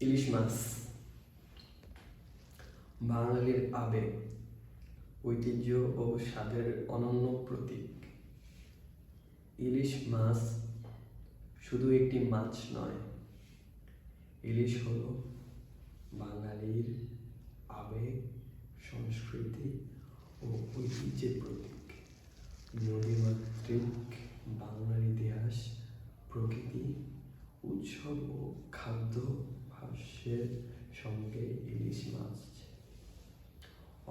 ইলিশ মাছ বাঙালির আবেগ, ঐতিহ্য ও স্বাদের অনন্য প্রতীক। ইলিশ মাছ শুধু একটি মাছ নয়, ইলিশ হল বাঙালির আবেগ, সংস্কৃতি ও ঐতিহ্যের প্রতীক। নদীমাতৃক বাংলার ইতিহাস, প্রকৃতি, উৎসব ও খাদ্য ভাষ্যের সঙ্গে ইলিশ মাছ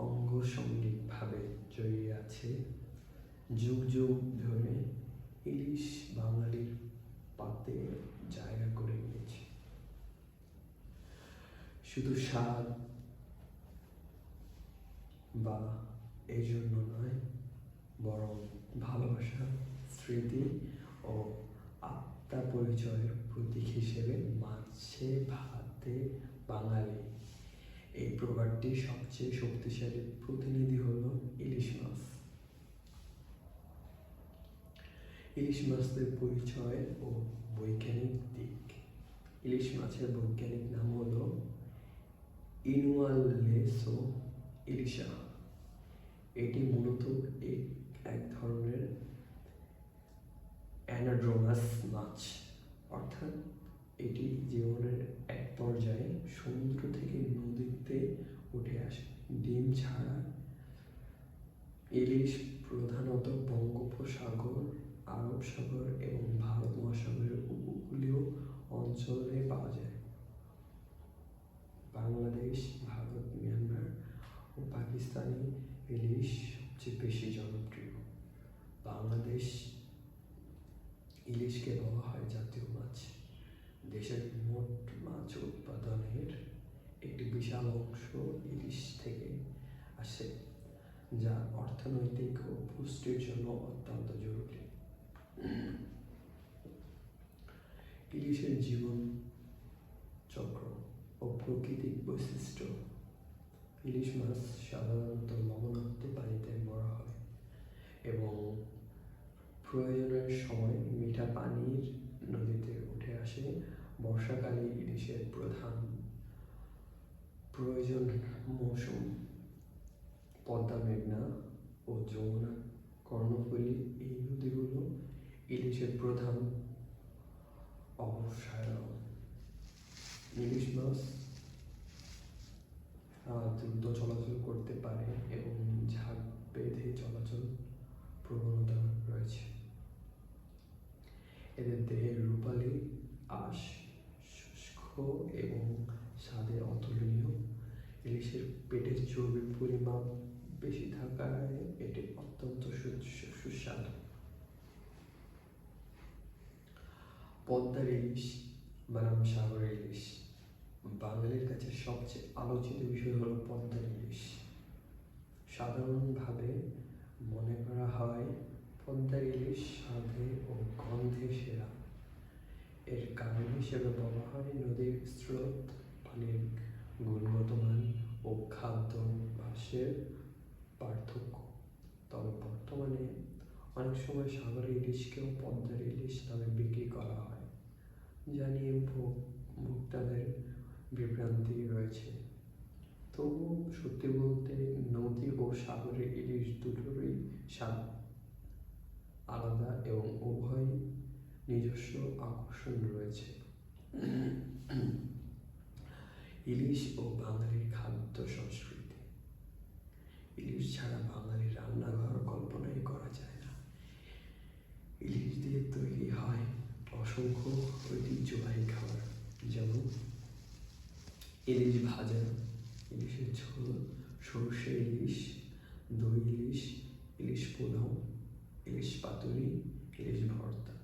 অঙ্গসঙ্গিকভাবে জড়িয়ে আছে। যুগ যুগ ধরে ইলিশ বাঙালির পাতে জায়গা করে নিয়েছে। শুধু স্বাদ বা এই জন্য নয়, বরং ভালোবাসা, স্মৃতি ও আত্মা পরিচয়ের প্রতীক হিসেবে মাছে ভাতে বাঙালি, এই প্রবাদটির সবচেয়ে শক্তিশালী প্রতিনিধি হল ইলিশ মাছ। ইলিশ মাছের পরিচয় ও বৈজ্ঞানিক দিক। ইলিশ মাছের বৈজ্ঞানিক নাম হল ইনুয়ালেসো ইলিশা। এটি মূলত এক ধরনের অ্যানাড্রোমাস মাছ, অর্থাৎ এটি জীবনের এক পর্যায়ে সমুদ্র থেকে নদীতে উঠে আসে। ডিম ছাড়া ইলিশ প্রধানত বঙ্গোপসাগর, আরব সাগর এবং ভারত মহাসাগরের উপকূলীয় অঞ্চলে পাওয়া যায়। বাংলাদেশ, ভারত, মিয়ানমার ও পাকিস্তানে ইলিশ সবচেয়ে বেশি জনপ্রিয়। বাংলাদেশ ইলিশকে বলা হয় জাতীয় মাছ। দেশের মোট মাছ উৎপাদনের একটি বিশাল অংশ ইলিশ থেকে আসে, যা অর্থনৈতিক ও পুষ্টির জন্য অত্যন্ত জরুরি। ইলিশের জীবন চক্র ও প্রাকৃতিক বৈশিষ্ট্য। ইলিশ মাছ সাধারণত লবণাক্ত পানিতে মরা হয় এবং প্রয়োজনের সময় মিঠা পানির নদীতে উঠে আসে। বর্ষাকালে ইলিশের প্রধান প্রয়োজন মৌসুম। পদ্মা, মেঘনা ও যমুনা, কর্ণফুলী এই নদীগুলো ইলিশের প্রধান অবসায়ন। ইলিশ মাছ দ্রুত চলাচল করতে পারে এবং ঝাঁক বেঁধে চলাচল প্রবণতা রয়েছে। এদের দেহের রূপালী আঁশ শুষ্ক এবং স্বাদে অতুলনীয়। ইলিশের পেটের চর্বির পরিমাণ বেশি থাকায় এটি অত্যন্ত সুস্বাদু। পদ্মার ইলিশ বনাম সাগরের ইলিশ। বাঙালির কাছে সবচেয়ে আলোচিত বিষয় হল পদ্মার ইলিশ। সাধারণভাবে মনে করা হয় পদ্মার ইলিশ স্বাদে ও গন্ধে সেরা। এর কারণ হিসেবে বলা হয় নদীর স্রোত, পানির গুণগত মান ও খাদ্য ভাষ্যের পার্থক্য। তবে বর্তমানে অনেক সময় সাগরের ইলিশকেও পদ্মার ইলিশ নামে বিক্রি করা হয়, যা নিয়ে ভোক্তাদের বিভ্রান্তি রয়েছে। তবুও সত্যি বলতে নদী ও সাগরের ইলিশ দুটোরই স্বাদ আলাদা এবং উভয় নিজস্ব আকর্ষণ রয়েছে। ইলিশ ও বাঙালির খাদ্য সংস্কৃতি। ইলিশ ছাড়া বাঙালির রান্নাঘর কল্পনাই করা যায় না। ইলিশ দিয়ে তৈরি হয় অসংখ্য ঐতিহ্যবাহী খাবার, যেমন ইলিশ ভাজা, ইলিশের ঝোল, সরষে ইলিশ, দই ইলিশ, ইলিশ পোলাও, ইলিশ পাতুরি, ইলিশ ভর্তা।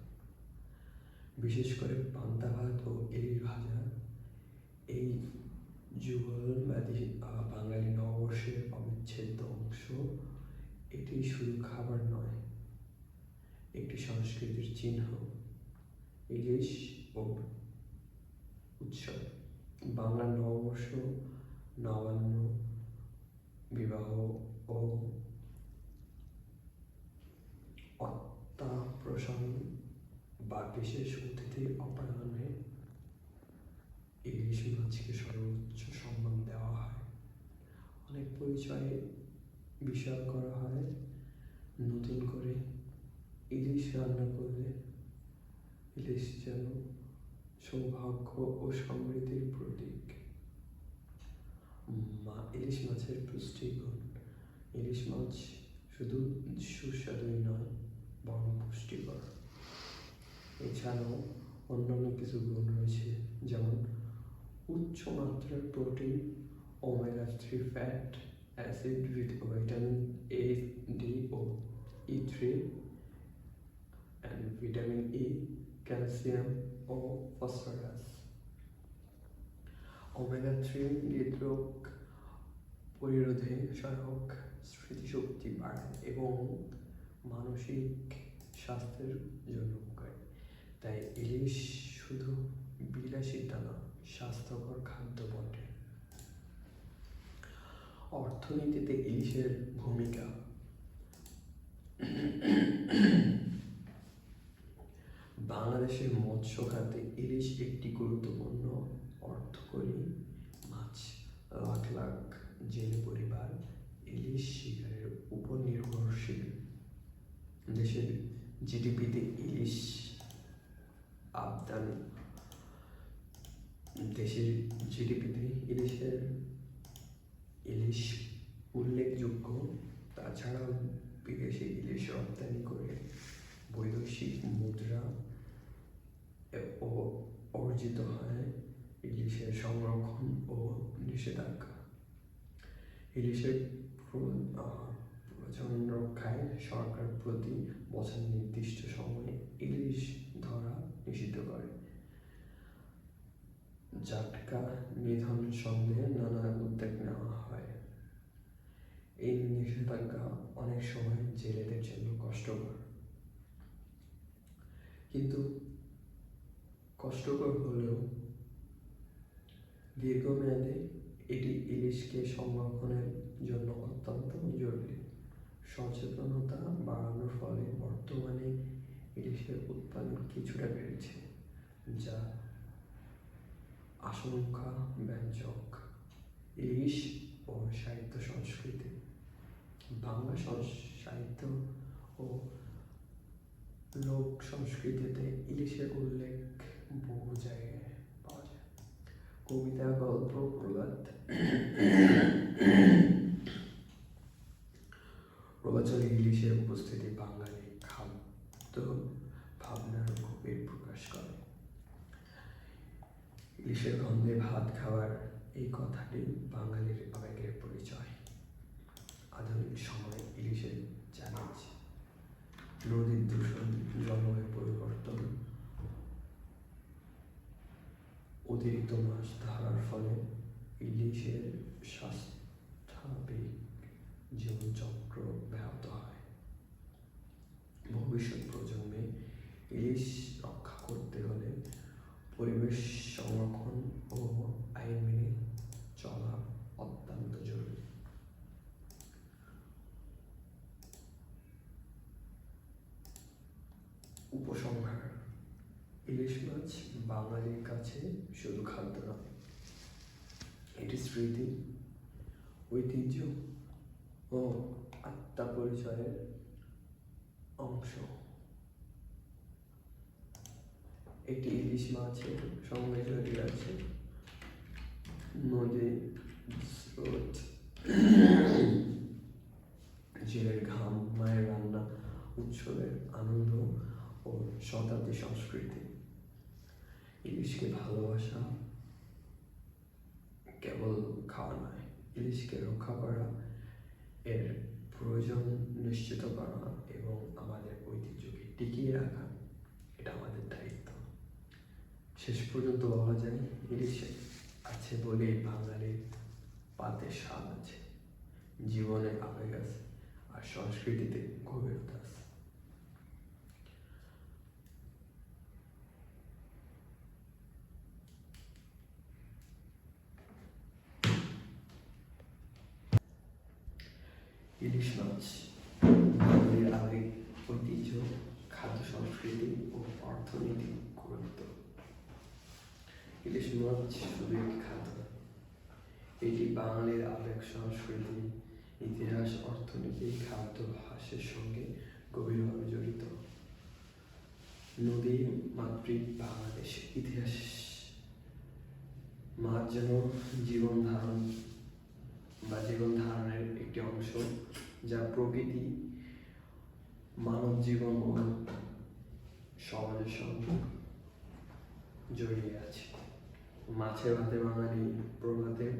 বিশেষ করে পান্তা ভাত ও ইলিশ ভাজা এই যুগলবাদী বাঙালি নববর্ষের অবিচ্ছেদ্য অংশ। এটি শুধু খাবার নয়, একটি সংস্কৃতির চিহ্ন। ইলিশ ও উৎসব। বাংলার নববর্ষ, নবান্ন, বিবাহ ও অত্যাপ্রসন্ন বা বিশেষ অতিথি অপয়ায়নে ইলিশ মাছকে সর্বোচ্চ সম্মান দেওয়া হয়। অনেক পরিচয়ে বিশাল করা হয়। নতুন করে ইলিশ রান্না করলে ইলিশ যেন সৌভাগ্য ও সমৃদ্ধির প্রতীক। ইলিশ মাছের পুষ্টিগুণ। ইলিশ মাছ শুধু সুস্বাদুই নয়, বরং পুষ্টিকর। এছাড়াও অন্যান্য কিছু গুণ রয়েছে, যেমন উচ্চ মাত্রার protein, omega three fat acid with vitamin A, D ও E3 and vitamin E, calcium ও ফসফরাস। ওমেগা-3 হৃদরোগ প্রতিরোধে সহায়ক, স্মৃতিশক্তি বাড়ায় এবং মানসিক স্বাস্থ্যের জন্য উপকারী। তাই ইলিশ শুধু বিলাসিতা না, স্বাস্থ্যকর খাদ্য বটে। অর্থনীতিতে ইলিশের ভূমিকা। বাংলাদেশের মৎস্য খাতে ইলিশ একটি গুরুত্বপূর্ণ অর্থকরী মাছ। লাখ লাখ জেলে পরিবার ইলিশ শিকারের উপর নির্ভরশীল। দেশের জিডিপিতে ইলিশ আবদান দেশের জিডিপিতে ইলিশ উল্লেখযোগ্য। তাছাড়াও বিদেশে ইলিশ রপ্তানি করে বৈদেশিক মুদ্রা ও অর্জিত হয়। ইলিশের সংরক্ষণ ও নিষেধাজ্ঞা। ইলিশের প্রজনন রক্ষায় সরকার প্রতি বছর নির্দিষ্ট সময়ে ইলিশ ধরা নিষিদ্ধ করে। জাটকা নিধন সন্দেহে নানা উদ্যোগ নেওয়া হয়। এই নিষেধাজ্ঞা অনেক সময় জেলেদের জন্য কষ্টকর, কিন্তু কষ্টকর হলেও দীর্ঘমেয়াদে এটি ইলিশকে সংরক্ষণের জন্য অত্যন্ত জরুরি। সচেতনতা বাড়ানোর ফলে বর্তমানে ইলিশের উৎপাদন কিছুটা বেড়েছে, যা আশঙ্কা ব্যঞ্জক। ইলিশ ও সাহিত্য সংস্কৃতি। বাংলা সাহিত্য ও লোক সংস্কৃতিতে ইলিশের উল্লেখ বহু জায়গায় পাওয়া যায়। কবিতা, গল্প, প্রবাদ প্রবচনে ইলিশের উপস্থিতি বাঙালি খাদ্য ভাবনার গভীর প্রকাশ করে। ইলিশের গন্ধে ভাত খাওয়ার এই কথাটি বাঙালির আবেগের পরিচয়। আধুনিক সময়ে ইলিশের চ্যালেঞ্জ। নদীর দূষণ, জলবায়ু পরিবর্তন, অতিরিক্ত মাছ ধরার ফলে ইলিশের স্বাভাবিক জীবনচক্র ব্যাহত হয়। ভবিষ্যৎ প্রজন্মে ইলিশ রক্ষা করতে হলে পরিবেশ সংরক্ষণ ও আইন মেনে চলা অত্যন্ত জরুরি। উপসংহার। ইলিশ মাছ বাঙালির কাছে শুধু খাদ্য নয়, এটি স্মৃতি, ঐতিহ্য ও আত্মা পরিচয়ের অংশ। এটি ইলিশ মাছের সঙ্গে জড়িয়ে আছে নদী, স্রোত, জেলের ঘাম, মায়ের রান্না, উৎসবের আনন্দ ও শতাব্দী সংস্কৃতি। ইলিশকে ভালোবাসা কেবল খাওয়া নয়, ইলিশকে রক্ষা করা, এর প্রয়োজন নিশ্চিত করা এবং আমাদের ঐতিহ্যকে টিকিয়ে রাখা, এটা আমাদের দায়িত্ব। শেষ পর্যন্ত বলা যায়, ইলিশ আছে বলে বাঙালির পাতে স্বাদ আছে, জীবনে আবেগ আছে, আর সংস্কৃতিতে গভীরতা আছে। ইলিশ মাছ বাঙালির আবেগ, ঐতিহ্য, খাদ্য সংস্কৃতি ও অর্থনৈতিক গুরুত্ব। ইলিশ ইলিশ মাছ শুধু একটি খাদ্য নয়, এটি বাঙালির আবেগ, সংস্কৃতি, ইতিহাস, অর্থনীতি, খাদ্যাভ্যাসের সঙ্গে গভীরভাবে জড়িত। নদী মাতৃক বাংলাদেশ ইতিহাস। মাছ যেন জীবন ধারণের একটি অংশ, যা প্রকৃতি, মানব জীবন ও সমাজের সঙ্গে জড়িয়ে আছে। মাছে ভাতে বাঙালি প্রভাতের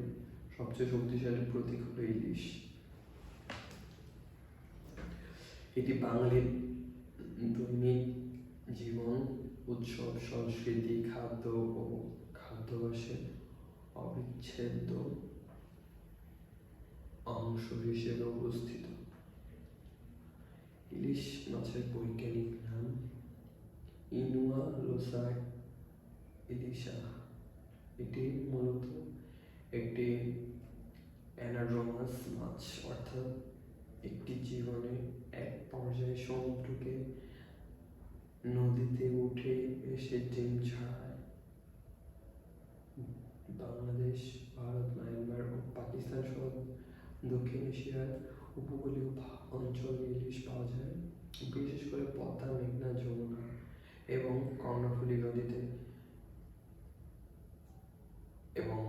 সবচেয়ে শক্তিশালী প্রতীক হল ইলিশ। এটি বাঙালির দৈনিক জীবন, উৎসব, সংস্কৃতি, খাদ্য ও খাদ্যাভ্যাসের অবিচ্ছেদ্য অংশ হিসেবে অবস্থিত। ইলিশ মাছের বৈজ্ঞানিক নাম ইনুয়া লোসা ইলিশা। এটি মূলত একটি অ্যানাড্রোমাস মাছ, অর্থাৎ একটি জীবনে এক পর্যায়ে সমুদ্রকে নদীতে উঠে এসে ডিম ছাড়ায়। বাংলাদেশ, ভারত, মায়ানমার ও পাকিস্তান সহ দক্ষিণ এশিয়ার উপকূলীয় অঞ্চলে ইলিশ পাওয়া যায়, বিশেষ করে পদ্মা, মেঘনা, যমুনা এবং কর্ণফুলী নদীতে এবং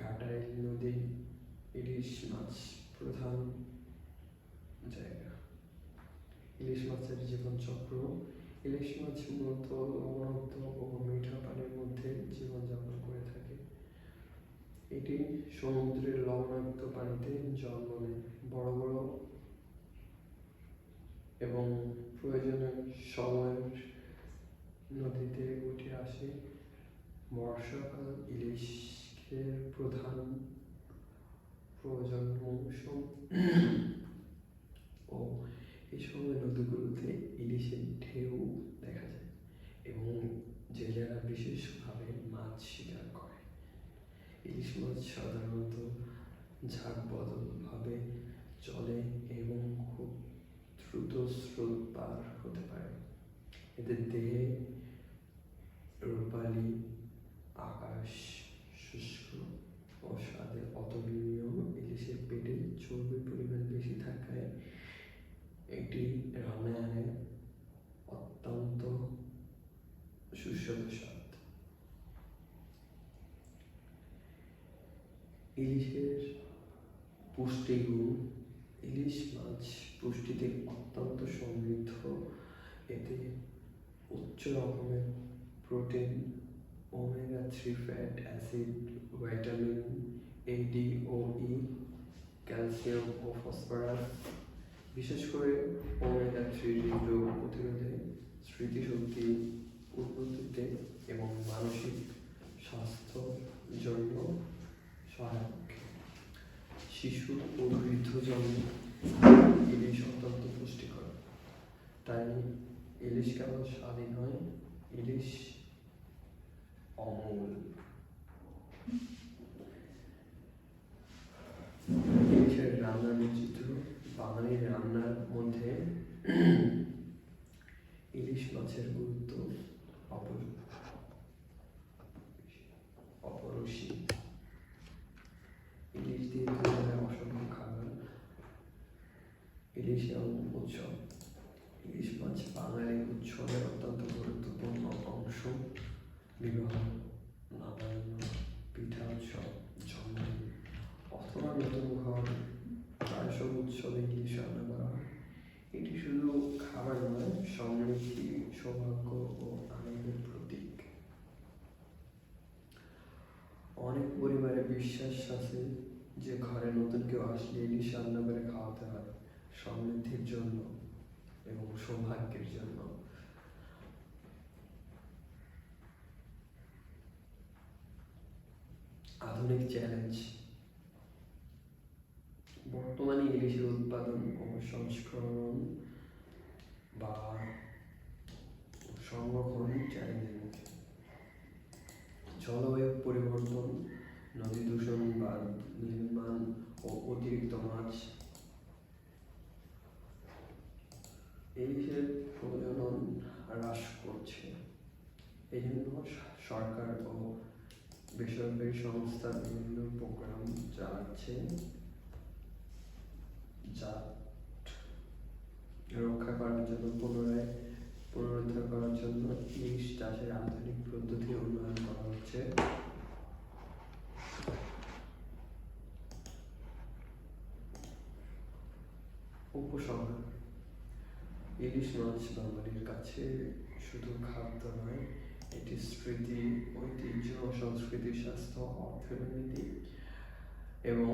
ঘাটাইল নদী ইলিশ মাছ প্রধান জায়গা। ইলিশ মাছের জীবনচক্র। ইলিশ মাছ মূলত লবণাক্ত ও মিঠা পানির মধ্যে জীবনযাপন করে থাকে। এটি সমুদ্রের লবণাক্ত পানিতে জন্ম নেয়, বড় বড় এবং প্রয়োজনীয় সময়ের নদীতে উঠে আসে। বর্ষাকাল ইলিশের প্রধান প্রজনন মৌসুম ও এই সময় নদীগুলোতে ইলিশের ঢেউ দেখা যায় এবং জেলেরা বিশেষভাবে মাছ শিকার করে। ইলিশ মাছ সাধারণত ঝাঁকবদ্ধভাবে চলে এবং খুব দ্রুত স্রোত পার হতে পারে। এদের দেহে রূপালী আকাশ, শুষ্ক ও স্বাদে অতুলনীয়। ইলিশের পেটে চর্বির পরিমাণ বেশি থাকায় এটি রান্নায় আনে অত্যন্ত সুস্বাদু স্বাদ। ইলিশের পুষ্টিগুণ। ইলিশ মাছ পুষ্টিতে অত্যন্ত সমৃদ্ধ। এতে উচ্চ রকমের protein, omega 3 fat acid, vitamin A, D ও ই, ক্যালসিয়াম ও ফসফরাস, বিশেষ করে ওমেগা 3 রোগ প্রতিরোধে, স্মৃতিশক্তি উন্নতিতে এবং মানসিক স্বাস্থ্যের জন্য সহায়ক। শিশু ও বৃদ্ধজন ইলিশ অত্যন্ত পুষ্টিকর। তাই ইলিশ কেবল স্বাদই নয়, ইলিশ অমূল। ইলিশের রান্নার বৈচিত্র্য। বাঙালির রান্নার মধ্যে ইলিশ মাছের গুরুত্ব অপরিসীম। ইলিশ দিয়ে তৈরি হয় অসংখ্য খাবার। ইলিশ এবং উৎসব। ইলিশ মাছ বাঙালি উৎসবের অত্যন্ত গুরুত্বপূর্ণ অংশ। বিবাহ, নবান্ন, পিঠা উৎসব, জন্মদিন অথবা নতুন ঘর, প্রায় সব উৎসবে ইলিশ রান্না করা হয়। এটি শুধু খাবার নয়, সমৃদ্ধি, সৌভাগ্য ও আনন্দের প্রতীক। অনেক পরিবারে বিশ্বাস আছে যে ঘরে নতুন কেউ আসলে ইলিশ রান্না করে খাওয়াতে হয়, সমৃদ্ধির জন্য এবং সৌভাগ্যের জন্য। আধুনিক চ্যালেঞ্জ। বর্তমানে ইলিশের উৎপাদন ও সংস্করণ বা সংরক্ষণ চ্যালেঞ্জের মুখে। জলবায়ু পরিবর্তন, নদী দূষণ, বাঁধ নির্মাণ ও অতিরিক্ত মাছ। ইলিশের প্রজনন হ্রাস করছে। এই জন্য সরকার ও বেসরকারি সংস্থা বিভিন্ন প্রোগ্রাম চালাচ্ছে যা রক্ষা করার জন্য পুনরুদ্ধার করার জন্য ইলিশ চাষের আধুনিক পদ্ধতি উন্নয়ন করা হচ্ছে। উপসংহার: ইলিশ মাছ বাঙালির কাছে শুধু খাদ্য নয়, এটি স্মৃতি, ঐতিহ্য, সংস্কৃতি, স্বাস্থ্য, অর্থনীতি এবং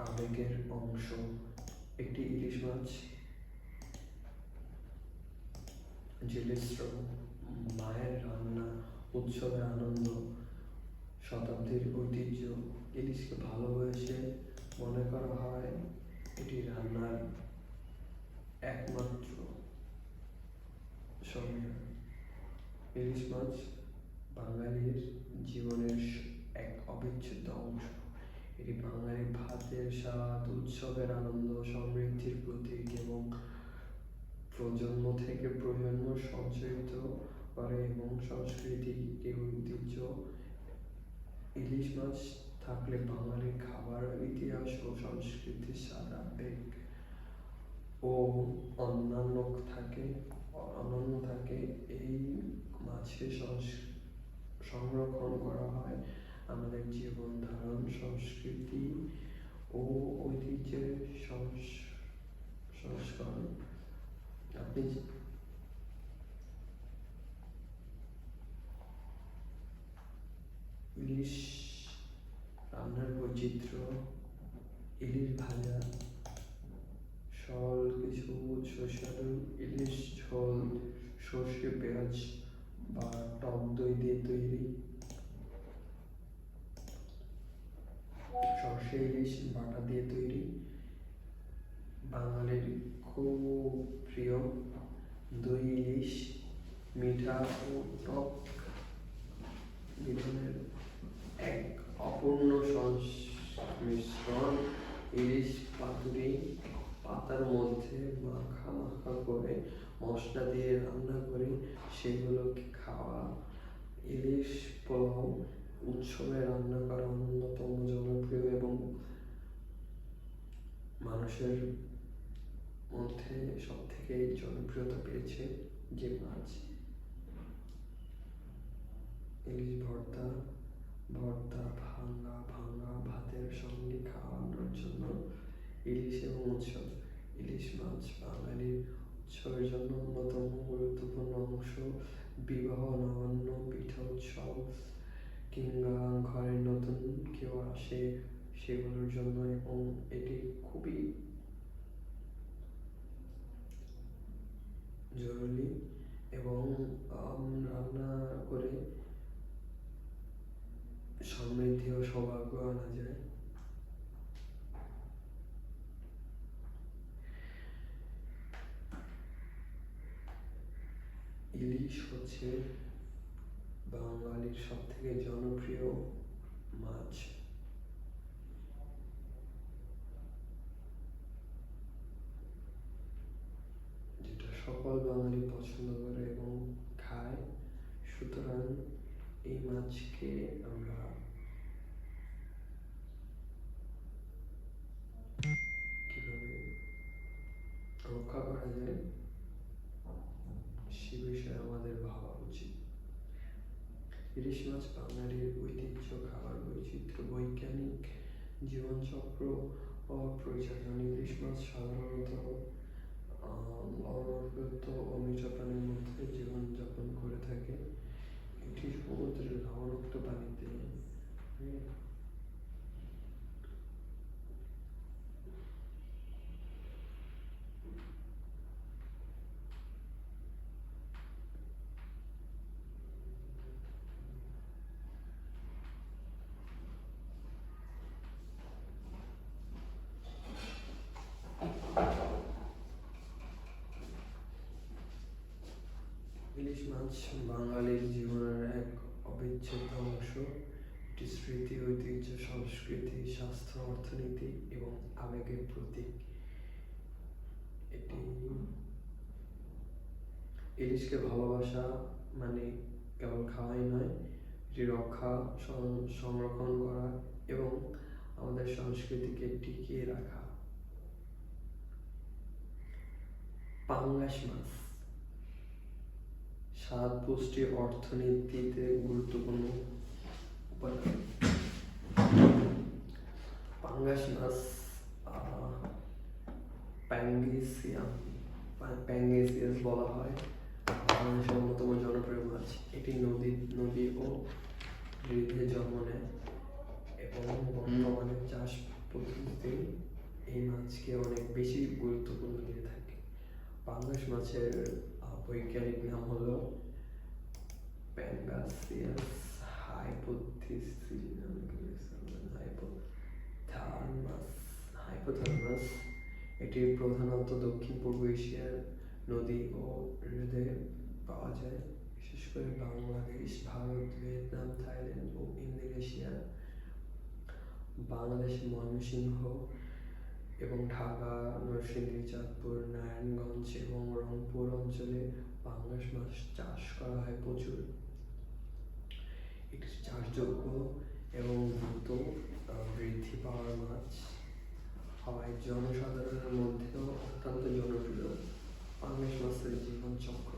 আবেগের অংশ। একটি ইলিশ মাছ জেলের শ্রম, মায়ের রান্না, উৎসবের আনন্দ, শতাব্দীর ঐতিহ্য। ইলিশকে ভালোবেসে মনে করা হয় এটি রান্নার একমাত্র সম্মান। ইলিশ মাছ বাঙালির জীবনের এক অবিচ্ছেদ্য অংশ। এটি বাঙালির ভাতের স্বাদ, উৎসবের আনন্দ, সমৃদ্ধির প্রতীক এবং প্রজন্ম থেকে প্রজন্ম সঞ্চারিত করে এবং সংস্কৃতি এবং ঐতিহ্য। ইলিশ মাছ থাকলে বাঙালির খাবার, ইতিহাস ও সংস্কৃতির স্বাদ, আবেগ ও অন্যান্য থাকে। এই মাছের সংরক্ষণ করা হয় আমাদের জীবন ধারণ, সংস্কৃতি ও ঐতিহ্যের সংস্করণ। আপনি ইলিশ রান্নার বৈচিত্র্য: ইলিশ ভাজা, কিছু সুস্বাদু ইলিশ ঝোল, সর্ষে, পেঁয়াজ বা টক দই দিয়ে তৈরি, সর্ষে ইলিশ বাটা দিয়ে তৈরি, বাঙালির খুব প্রিয় দই ইলিশ, মিঠা ও টক মিলনের এক অপূর্ণ সংমিশ্রণ। ইলিশ পাতুরি, পাতার মধ্যে মাখা করে মশলা দিয়ে রান্না করে সেগুলোকে খাওয়া। ইলিশ পোলাও, উৎসবে রান্না করা অন্যতম জনপ্রিয় এবং মানুষের মধ্যে সব থেকে জনপ্রিয়তা পেয়েছে যে মাছ। ইলিশ ভর্তা ভাঙা ভাতের সঙ্গে খাওয়ানোর জন্য। ইলিশ এবং উৎসব: ইলিশ মাছ বাঙালির উৎসবের জন্য অন্যতম গুরুত্বপূর্ণ অংশ। বিবাহ, নবান্ন, পিঠা উৎসব কিংবা ঘরে নতুন কেউ আসে সেগুলোর জন্য, এবং এটি খুবই জরুরি এবং রান্না করে সমৃদ্ধি ও সৌভাগ্য আনা যায়। ইলিশ হচ্ছে বাঙালির সব থেকে জনপ্রিয় মাছ। যেটা সকল বাঙালি পছন্দ করে এবং খায়। সুতরাং এই মাছকে আমরা কিভাবে রক্ষা করা যায় সে বিষয়ে আমাদের ভাবা উচিত। ইলিশ মাছ বাঙালির ঐতিহ্য, খাবার বৈচিত্র্য, বৈজ্ঞানিক জীবনচক্র ও প্রয়োজন। ইলিশ মাছ সাধারণত লবণাক্ত ও মিঠা পানির মধ্যে জীবনযাপন করে থাকে। এটি সমুদ্রের লবণাক্ত পানিতে ইলিশ মাছ বাঙালির জীবনের এক অবিচ্ছেদ্য অংশ। এটি স্মৃতি, ঐতিহ্য, সংস্কৃতি, স্বাস্থ্য, অর্থনীতি এবং আবেগের প্রতীক। এটি ইলিশকে ভালোবাসা মানে কেবল খাওয়াই নয়, এটি রক্ষা, সংরক্ষণ করা এবং আমাদের সংস্কৃতিকে টিকিয়ে রাখা। পাঙ্গাস মাছ স্বাদ, পুষ্টি, অর্থনীতিতে গুরুত্বপূর্ণ উপাদান। পাঙ্গাস মাছ প্যাঙ্গেসিয়াস বলা হয়, বাংলাদেশের অন্যতম জনপ্রিয় মাছ। এটি নদী ও হ্রদে জন্ম নেয় এবং বর্তমানে চাষ পদ্ধতিতে এই মাছকে অনেক বেশি গুরুত্বপূর্ণ দিয়ে থাকে। পাঙ্গাস মাছের বৈজ্ঞানিক নাম হলো প্যাঙ্গাসিয়াস হাইপোথার্মাস। এটি প্রধানত দক্ষিণ পূর্ব এশিয়ার নদী ও হ্রদে পাওয়া যায়, বিশেষ করে বাংলাদেশ, ভারত, ভিয়েতনাম, থাইল্যান্ড ও ইন্দোনেশিয়া। বাংলাদেশের ময়মনসিংহ এবং ঢাকা, নরসিংদী, চাঁদপুর, নারায়ণগঞ্জ এবং রংপুর অঞ্চলে পাঙ্গাস মাছ চাষ করা হয় প্রচুর। এটি চাষযোগ্য এবং দ্রুত বৃদ্ধি পাওয়ার মাছ হওয়ায় জনসাধারণের মধ্যেও অত্যন্ত জনপ্রিয়। পাঙ্গাস মাছের জীবনচক্র।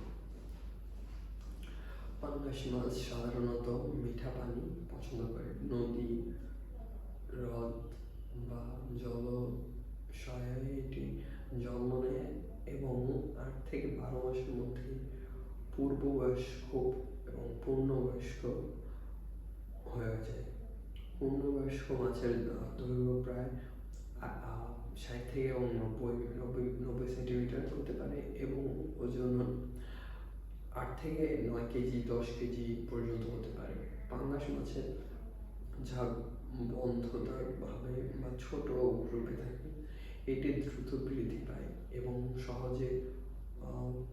পাঙ্গাস মাছ সাধারণত মিঠা পানি পছন্দ করে। নদী, হ্রদ বা জলাশয়ে এটি জন্ম নেয় এবং 8 থেকে 12 মাসের মধ্যে পূর্ণবয়স্ক এবং পূর্ণবয়স্ক হয়ে যায়। পূর্ণবয়স্ক মাছের দৈর্ঘ্য প্রায় 60 থেকে 90 সেন্টিমিটার হতে পারে এবং ওজন 8 থেকে 9 কেজি, 10 কেজি পর্যন্ত হতে পারে। পাঙ্গাস মাছের ঝাঁক বন্ধতার ভাবে বা ছোট গ্রুপে থাকে। এটি দ্রুত বৃদ্ধি পায় এবং সহজে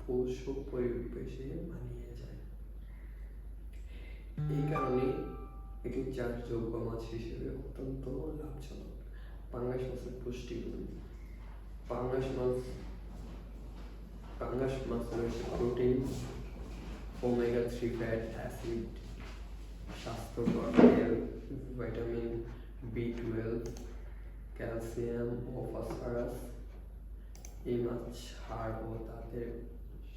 পোষক পরিবেশে মানিয়ে যায়। এই কারণে এটি চাষযোগ্য মাছ হিসেবে অত্যন্ত লাভজনক। পাঙ্গাস মাছের পুষ্টিগুণ। পাঙ্গাস মাছ রয়েছে প্রোটিন, ওমেগা-3 ফ্যাট অ্যাসিড, স্বাস্থ্যকর তেল, ভিটামিন B12, ক্যালসিয়াম ও ফসফরাস। এই মাছ হাড় ও দাঁতের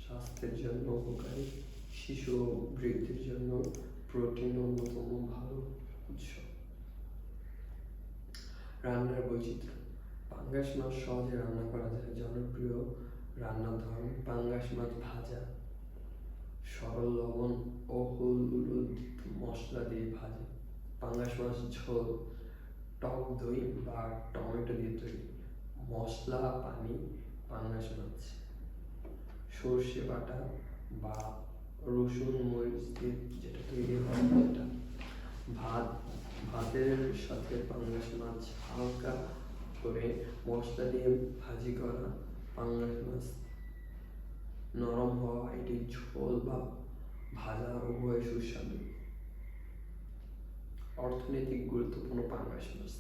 স্বাস্থ্যের জন্য উপকারী। শিশু বৃদ্ধির জন্য প্রোটিন অন্যতম ভালো উৎস। রান্নার বৈচিত্র্য। পাঙ্গাস মাছ সহজে রান্না করা যায়। জনপ্রিয় রান্নার ধরন: পাঙ্গাস মাছ ভাজা, সরল লবণ ও হলুদ মশলা দিয়ে ভাজা। পাঙ্গাস মাছ ঝোল, টক দই বা টমেটো দিয়ে তৈরি। মশলা পানি পাঙ্গাস মাছ। সর্ষে বাটা বা রসুন মরিচ দিয়ে যেটা তৈরি হয় সেটা। ভাতের সাথে পাঙ্গাস মাছ হালকা করে মশলা দিয়ে ভাজি করা। পাঙ্গাস মাছ নরম হওয়া, এটি ঝোল বা ভাজা উভয় সুস্বাদু। অর্থনৈতিক গুরুত্বপূর্ণ পাঙ্গাস মাছ।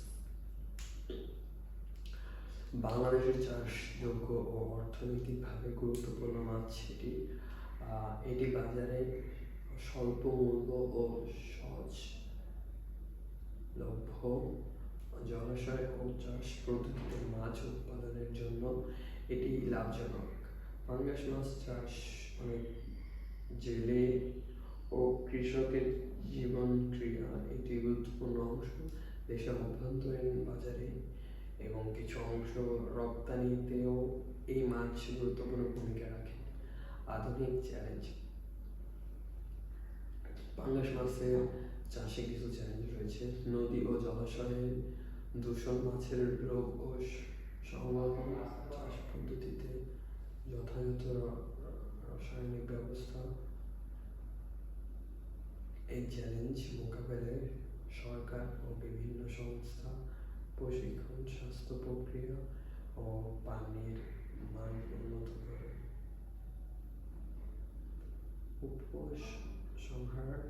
বাংলাদেশের চাষযোগ্য ও অর্থনৈতিকভাবে গুরুত্বপূর্ণ মাছ এটি বাজারে স্বল্প মূল্য ও সহজলভ্য। জলাশয় ও চাষ পদ্ধতিতে মাছ উৎপাদনের জন্য এটি লাভজনক। পাঙ্গাস মাছ চাষ অনেক জেলে ও কৃষকের জীবন ক্রিয়া। এটি গুরুত্বপূর্ণ অংশ দেশের অভ্যন্তরীণ বাজারে এবং কিছু অংশ রপ্তানিতেও এই মাছ গুরুত্বপূর্ণ ভূমিকা রাখে। আধুনিক চ্যালেঞ্জ। পাঙ্গাস মাছের চাষে কিছু চ্যালেঞ্জ রয়েছে। নদী ও জলাশয়ে দূষণ, মাছের রোগ ও সংরক্ষণ, চাষ পদ্ধতিতে যথাযথ রাসায়নিক ব্যবস্থা। এই চ্যালেঞ্জ মোকাবেলায় সরকার ও বিভিন্ন সংস্থা প্রশিক্ষণ, স্বাস্থ্য প্রক্রিয়া ও পানির মান উন্নত করে। উপসংহার: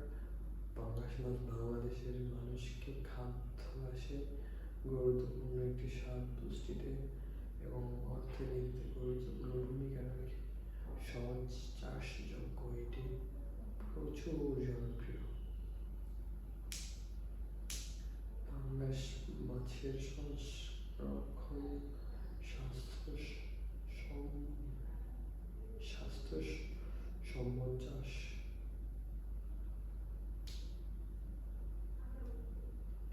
পাঙ্গাস মাছ বাংলাদেশের মানুষকে খাদ্যাভ্যাসে গুরুত্বপূর্ণ একটি স্বাদ, পুষ্টিতে এবং অর্থনীতিতে গুরুত্বপূর্ণ ভূমিকা রাখে। সহজ চাষযোগ্য, এটি প্রচুর জনপ্রিয়। পাঙ্গাস মাছের সংরক্ষণ স্বাস্থ্য স্বাস্থ্য সম্পদ চাষ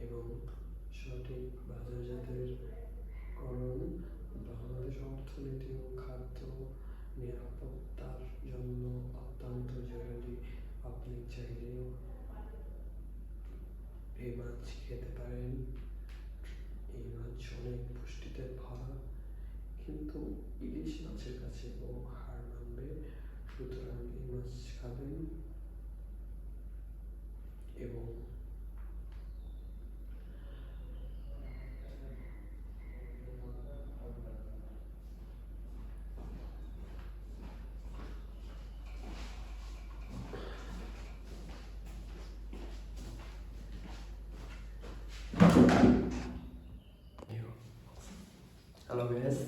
এবং সঠিক বাজারজাতের করণ বাংলাদেশ অর্থনীতি ও খাদ্য নিরাপত্তার জন্য অত্যন্ত জরুরি। আপনি চাইলে এই মাছ খেতে পারেন। এই মাছ অনেক পুষ্টিতে ভরা, কিন্তু ইলিশ মাছের কাছে ও হার মানবে। সুতরাং এই মাছ খাবেন এবং হ্যালো গাইস,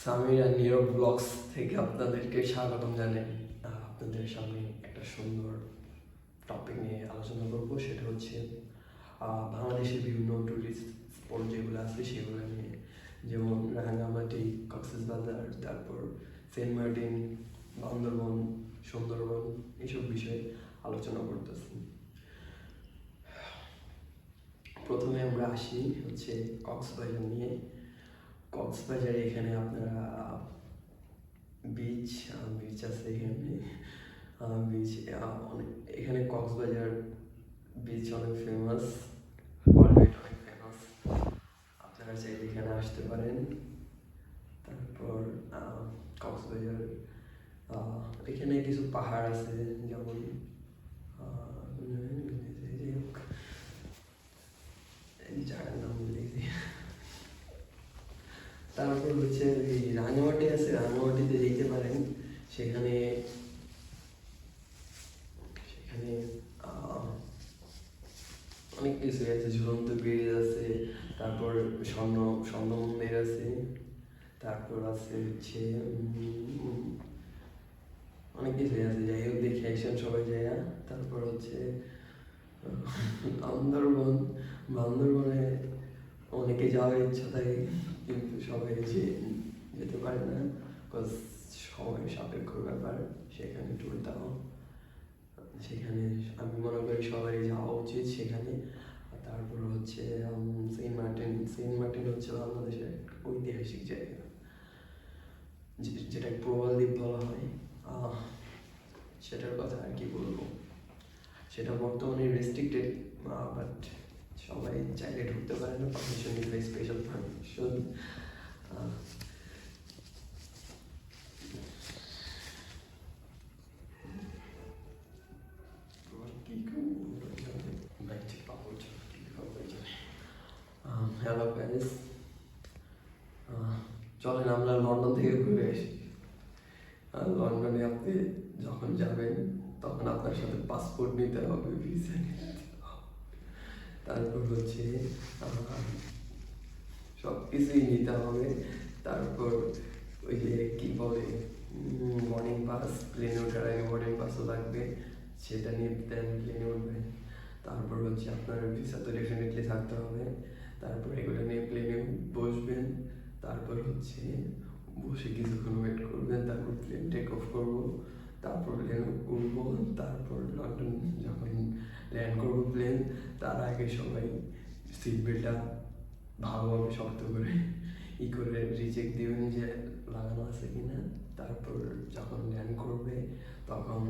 সামির আর নীরব ব্লগস থেকে আপনাদেরকে স্বাগতম জানাই। আপনাদের সামনে একটা সুন্দর টপিক নিয়ে আলোচনা করবো, সেটা হচ্ছে বাংলাদেশের বিভিন্ন টুরিস্ট স্পট যেগুলো আছে সেগুলো নিয়ে, যেমন রাঙ্গামাটি, কক্সবাজার, তারপর সেন্ট মার্টিন, বান্দরবন, সুন্দরবন, এইসব বিষয়ে আলোচনা করতেছি। প্রথমে আমরা আসি হচ্ছে কক্সবাজার নিয়ে। কক্সবাজারে এখানে আপনারা বিচ আছে এখানে বিচ অনেক, এখানে কক্সবাজার বিচ অনেক ফেমাস, ওয়ার্ল্ড অনেক ফেমাস। আপনারা চাইলে এখানে আসতে পারেন। তারপর কক্সবাজার এখানে কিছু পাহাড় আছে, যেমন জায়গার নাম ভুলে গেছি। তারপর হচ্ছে এই রাঙামাটি আছে, রাঙামাটিতে যেতে পারেন। সেখানে অনেক কিছু আছে, ঝুলন্ত ব্রিজ আছে, তারপর স্বর্ণ মন্দির আছে, তারপর আছে হচ্ছে অনেক কিছুই আছে। যাই হোক, দেখে আসেন সবাই যাইয়া। তারপর হচ্ছে বান্দরবনে অনেকে যাওয়ার ইচ্ছা থাকে, কিন্তু সবাই যেতে পারে না, বিকজ সময় সাপেক্ষ ব্যাপার। সেখানে ট্যুর দাও, সেখানে আমি মনে করি সবারই যাওয়া উচিত সেখানে। তারপর হচ্ছে সেন্ট মার্টিন হচ্ছে বাংলাদেশের একটা ঐতিহাসিক জায়গা, যেটা প্রবাল দ্বীপ বলা হয়। সেটার কথা আর কি বলবো, সেটা বর্তমানে রেস্ট্রিক্টেড, বাট সবাই চাইলে ঢুকতে পারে না, পারমিশন নিতে স্পেশাল পারমিশন। হ্যালো গাইস, চলেন আমরা লন্ডন থেকে ঘুরে আসি। লন্ডনে আপনি যখন যাবেন তখন আপনার সাথে পাসপোর্ট নিতে হবে, ভিসা নিতে হবে, তারপর হচ্ছে সব কিছুই নিতে হবে। তারপর ওই যে কি বলে বোর্ডিং পাস, প্লেনে ওঠার আগে বোর্ডিং পাসও লাগবে, সেটা নিয়ে দেন প্লেনে উঠবেন। তারপর হচ্ছে আপনার ভিসা তো ডেফিনেটলি থাকতে হবে। তারপর এগুলো নিয়ে প্লেনে বসবেন, তারপর হচ্ছে বসে কিছুক্ষণ ওয়েট করবেন, তারপর প্লেন টেক অফ করবো, তারপর প্লেন উঠবো। তারপর লন্ডন যখন ল্যান্ড করবো প্লেন, তার আগে সবাই সিট বেল্টটা ভালোভাবে শক্ত করে করে রিচেক দিবেন যে লাগানো আছে কিনা। তারপর যখন ল্যান্ড করবে তখন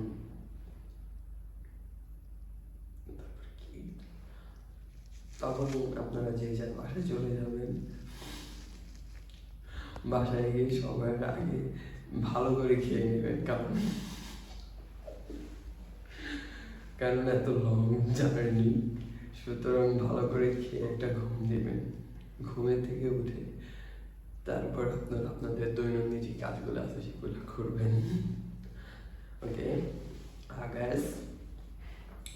আপনারা যে যার বাসায় চলে যাবেন। বাসায় গিয়ে সবার আগে ভালো করে খেয়ে নেবেন, কারণ এত লং জার্নি, সুতরাং ভালো করে খেয়ে একটা ঘুম দেবেন। ঘুমের থেকে উঠে তারপর আপনাদের দৈনন্দিন যে কাজগুলো আছে সেগুলো করবেন। ওকে গাইস,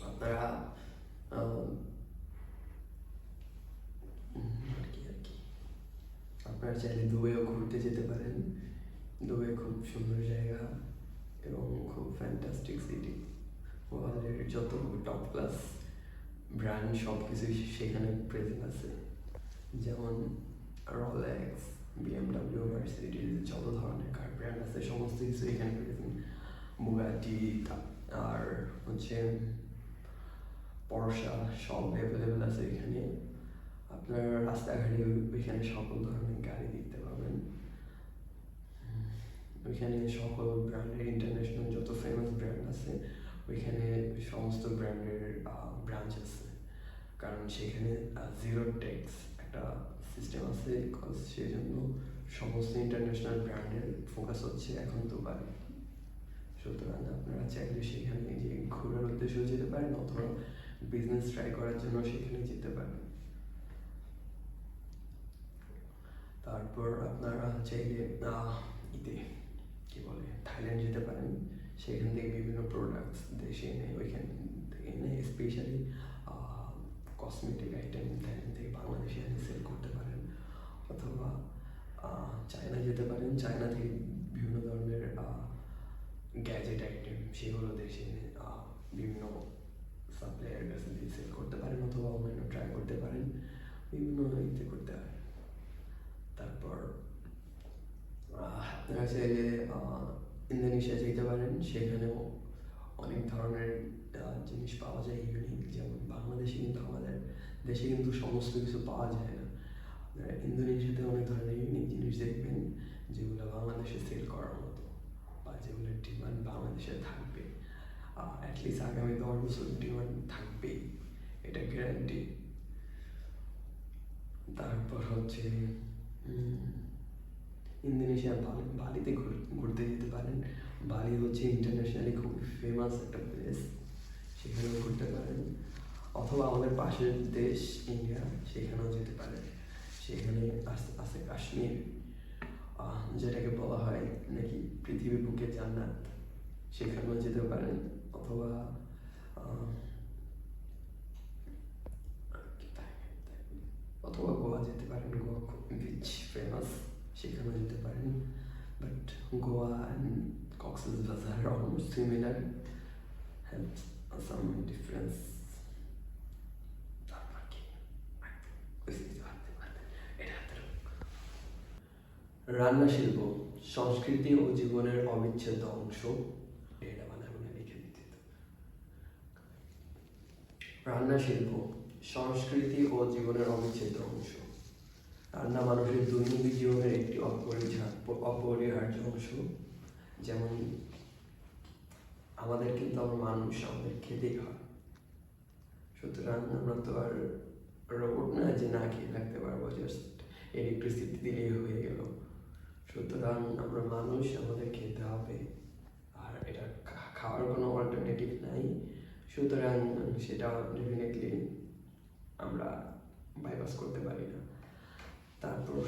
আপনারা আপনারা চাইলে দুবাইও ঘুরতে যেতে পারেন। দুবাই খুব সুন্দর জায়গা এবং খুব ফ্যান্টাস্টিক সিটি। ওয়ার্ল্ডের যত টপ ক্লাস ব্র্যান্ড সব কিছুই সেখানে প্রেজেন্ট আছে, যেমন রোলেক্স, বিএমডাব্লিউ, মার্সিডিজ, যত ধরনের কার ব্র্যান্ড আছে সমস্ত কিছু এখানে প্রেজেন্ট। বুগাটি আর হচ্ছে পরশা সব অ্যাভেলেবেল আছে এখানে। আপনার রাস্তাঘাটে ওইখানে সকল ধরনের গাড়ি দেখতে পাবেন। ওইখানে সকল ব্র্যান্ডের ইন্টারন্যাশনাল যত ফেমাস ব্র্যান্ড আছে ওইখানে সমস্ত ব্র্যান্ডের ব্রাঞ্চ আছে, কারণ সেখানে জিরো ট্যাক্স একটা সিস্টেম আছে, বিকজ সেই জন্য সমস্ত ইন্টারন্যাশনাল ব্র্যান্ডের ফোকাস হচ্ছে এখন দুবাই। সুতরাং আপনারা চাইলে সেখানে যে ঘোরার উদ্দেশ্যেও যেতে পারেন অথবা বিজনেস ট্রাই করার জন্য সেখানে যেতে পারেন। তারপর আপনারা চাইলে ইতে কি বলে থাইল্যান্ড যেতে পারেন, সেখান থেকে বিভিন্ন প্রোডাক্টস দেশে এনে ওইখান থেকে এনে স্পেশালি কসমেটিক আইটেম থাইল্যান্ড থেকে বাংলাদেশে এনে সেল করতে পারেন। অথবা চায়না যেতে পারেন, চায়না থেকে বিভিন্ন ধরনের গ্যাজেট আইটেম সেগুলো দেশে এনে বিভিন্ন সাপ্লায়ার কাছে দিয়ে সেল করতে পারেন, অথবা অনলাইনে ট্রাই করতে পারেন, বিভিন্ন ইতে করতে পারেন। তারপর আপনারা চাইলে ইন্দোনেশিয়া যেতে পারেন, সেখানেও অনেক ধরনের জিনিস পাওয়া যায় ইউনিক, যেমন বাংলাদেশে কিন্তু আমাদের দেশে কিন্তু সমস্ত কিছু পাওয়া যায় না। আপনারা ইন্দোনেশিয়াতে অনেক ধরনের ইউনিক জিনিস দেখবেন যেগুলো বাংলাদেশে সেল করার মতো, বা যেগুলোর ডিমান্ড বাংলাদেশে থাকবে, অ্যাটলিস্ট আগামী 10 বছর ডিমান্ড থাকবেই, এটা গ্যারান্টি। তারপর হচ্ছে ইন্দোনেশিয়া বালিতে ঘুরতে যেতে পারেন। বালি হচ্ছে ইন্টারন্যাশনালি খুব ফেমাস একটা প্লেস, সেখানেও ঘুরতে পারেন। অথবা আমাদের পাশের দেশ ইন্ডিয়া, সেখানেও যেতে পারেন। সেখানে আছে কাশ্মীর, যেটাকে বলা হয় নাকি পৃথিবীর বুকে জান্নাত, সেখানেও যেতে পারেন। অথবা গোয়া যেতে পারেন, গোয়া বিচ ফেমাস, সেখানেও যেতে পারেন। বাট গোয়া অ্যান্ড কক্সবাজার আর almost similar, have some difference. রান্না শিল্প সংস্কৃতি ও জীবনের অবিচ্ছেদ্য অংশ। এটা বানাবো লিখে দিতে। রান্না শিল্প সংস্কৃতি ও জীবনের অবিচ্ছেদ্য অংশ। রান্না মানুষের দৈনন্দিন জীবনের একটি অপরিহার্য অংশ। যেমন আমাদের কিন্তু মানুষ, আমাদের খেতেই হয়, সুতরাং আমরা তো আর রোবট না যে না খেয়ে থাকতে পারবো, জাস্ট ইলেকট্রিসিটি দিলেই হয়ে গেল। সুতরাং আমরা মানুষ, আমাদের খেতে হবে, আর এটা খাওয়ার কোনো অল্টারনেটিভ নাই। সুতরাং সেটা ডেফিনেটলি আমরা বাইপাস করতে পারি না। তারপর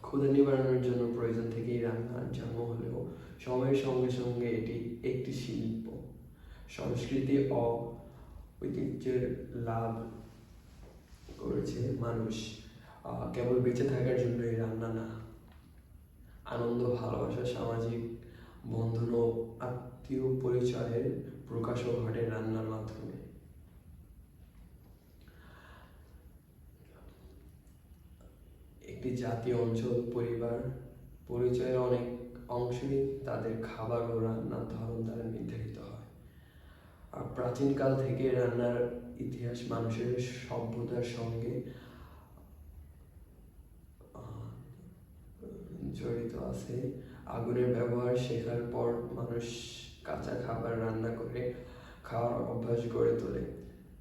ক্ষুধা নিবারণের জন্য প্রয়োজন থেকেই রান্নার জন্ম হলেও সময়ের সঙ্গে সঙ্গে এটি একটি শিল্প। সংস্কৃতি ও ঐতিহ্যের লাভ করেছে মানুষ, কেবল বেঁচে থাকার জন্যই রান্না না, আনন্দ, ভালোবাসা, সামাজিক বন্ধন ও আত্মীয় পরিচয়ের প্রকাশও ঘটে রান্নার মাধ্যমে। একটি জাতি, অঞ্চল, পরিবার পরিচয়ের অনেক অংশই তাদের খাবার ও রান্নার ধরন দ্বারা নির্ধারিত হয়। আর প্রাচীনকাল থেকে রান্নার ইতিহাস মানুষের সভ্যতার সঙ্গে জড়িত আছে। আগুনের ব্যবহার শেখার পর মানুষ কাঁচা খাবার রান্না করে খাওয়ার অভ্যাস গড়ে তোলে।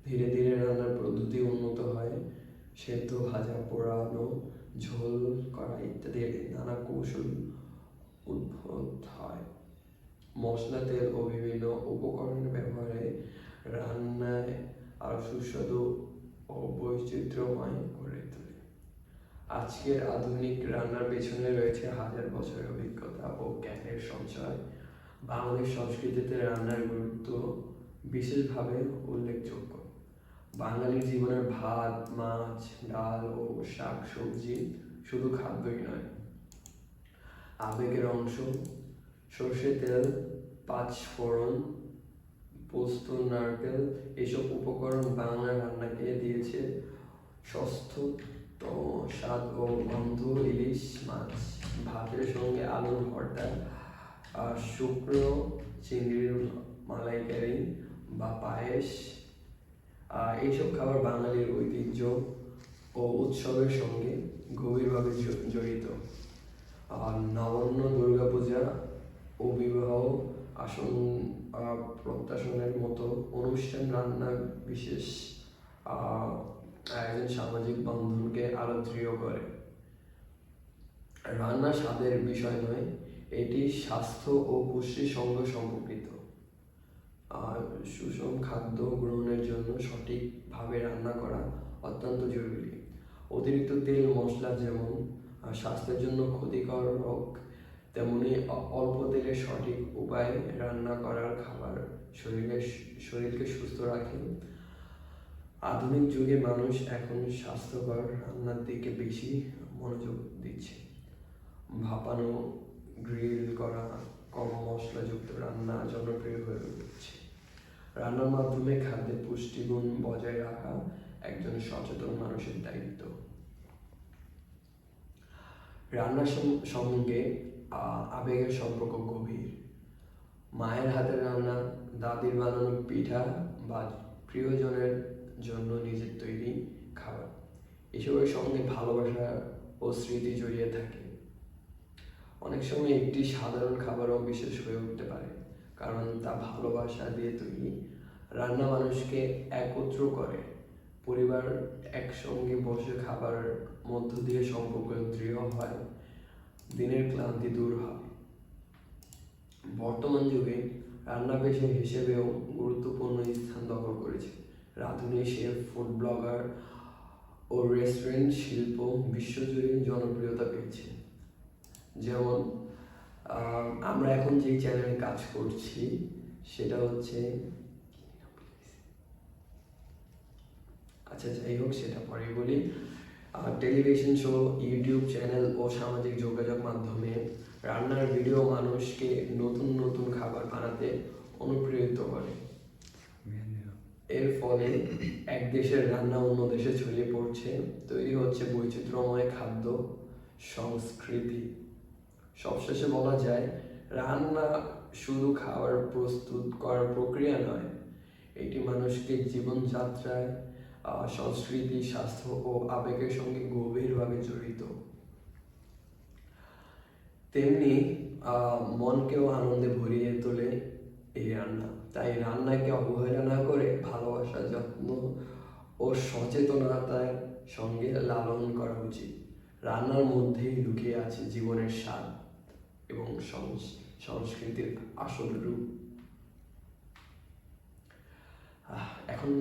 ধীরে ধীরে রান্নার পদ্ধতি উন্নত হয়, সেদ্ধ, ভাজা, পোড়ানো, ঝোল করা ইত্যাদি নানা কৌশল উদ্ভূত হয়। মশলা, তেল ও বিভিন্ন উপকরণের ব্যবহারে রান্নায় আরো সুস্বাদু ও বৈচিত্র্যময় করে তোলে। আজকের আধুনিক রান্নার পেছনে রয়েছে হাজার বছরের অভিজ্ঞতা ও জ্ঞানের সঞ্চয়। বাংলাদেশ সংস্কৃতিতে রান্নার গুরুত্ব বিশেষভাবে উল্লেখযোগ্য। বাঙালির জীবনের ভাত, মাছ, ডাল ও শাক সবজি শুধু খাদ্যই নয়, আবেগের অংশ। সর্ষে তেল, পাঁচ ফোড়ন, পোস্ত, নারকেল এসব উপকরণ বাংলা রান্নাকে দিয়েছে ষষ্ঠতম স্বাদ ও গন্ধ। ইলিশ মাছ ভাতের সঙ্গে আলুর ভর্তা, শুকনো চিংড়ির মালাইকারি বা পায়েস, এইসব খাবার বাঙালির ঐতিহ্য ও উৎসবের সঙ্গে গভীরভাবে জড়িত। নবান্ন, দুর্গাপূজা ও বিবাহ আসন প্রত্যাশনের মতো অনুষ্ঠান রান্না বিশেষ আয়োজন সামাজিক বন্ধনকে আরো দৃঢ় করে। রান্না স্বাদের বিষয় নয়, এটি স্বাস্থ্য ও পুষ্টির সঙ্গে সম্পর্কিত। সুষম খাদ্য গ্রহণের জন্য সঠিকভাবে রান্না করা অত্যন্ত জরুরি। অতিরিক্ত তেল মশলা যেমন স্বাস্থ্যের জন্য ক্ষতিকারক, তেমনি অল্প তেলে সঠিক উপায়ে রান্না করার খাবার শরীরকে সুস্থ রাখে। আধুনিক যুগে মানুষ এখন স্বাস্থ্যকর রান্নার দিকে বেশি মনোযোগ দিচ্ছে। ভাপানো, গ্রিল করা, কম মশলাযুক্ত রান্না জনপ্রিয় হয়ে উঠছে। রান্নার মাধ্যমে খাদ্যের পুষ্টিগুণ বজায় রাখা একজন সচেতন মানুষের দায়িত্ব। রান্নার সঙ্গে আবেগের সম্পর্ক গভীর। মায়ের হাতের রান্না, দাদির বানানো পিঠা বা প্রিয়জনের জন্য নিজের তৈরি খাবার, এসবের সঙ্গে ভালোবাসা ও স্মৃতি জড়িয়ে থাকে। অনেক সময় একটি সাধারণ খাবারও বিশেষ হয়ে উঠতে পারে, কারণ তা ভালোবাসা দিয়ে তৈরি। রান্না মানুষকে একত্র করে। পরিবার একসঙ্গে বসে খাবারের মধ্য দিয়ে সম্পর্ক দৃঢ় হয়, দিনের ক্লান্তি দূর হয়। বর্তমান যুগে রান্না পেশা হিসেবেও গুরুত্বপূর্ণ স্থান দখল করেছে। রাঁধুনি, শেফ, ফুড ব্লগার ও রেস্টুরেন্ট শিল্প বিশ্বজুড়ে জনপ্রিয়তা পেয়েছে। যেমন আমরা এখন যেই চ্যানেলে কাজ করছি সেটা হচ্ছে, আচ্ছা যাই হোক সেটা পরে বলি। টেলিভিশন শো, ইউটিউব চ্যানেল ও সামাজিক যোগাযোগ মাধ্যমে রান্নার ভিডিও মানুষকে নতুন নতুন খাবার বানাতে অনুপ্রেরিত করে। এর ফলে এক দেশের রান্না অন্য দেশে ছড়িয়ে পড়ছে, তৈরি হচ্ছে বৈচিত্র্যময় খাদ্য সংস্কৃতি। সবশেষে বলা যায়, রান্না শুধু খাবার প্রস্তুত করার প্রক্রিয়া নয়, এটি মানুষকে জীবনযাত্রায় সংস্কৃতি, স্বাস্থ্য ও আবেগের সঙ্গে গভীরভাবে জড়িত। তেমনি মনকেও আনন্দে ভরিয়ে তোলে এই রান্না। তাই রান্নাকে অবহেলা না করে ভালোবাসা, যত্ন ও সচেতনতার সঙ্গে লালন করা উচিত। রান্নার মধ্যেই লুকিয়ে আছে জীবনের স্বাদ এবং সংস্কৃতির আসল রূপ। এখন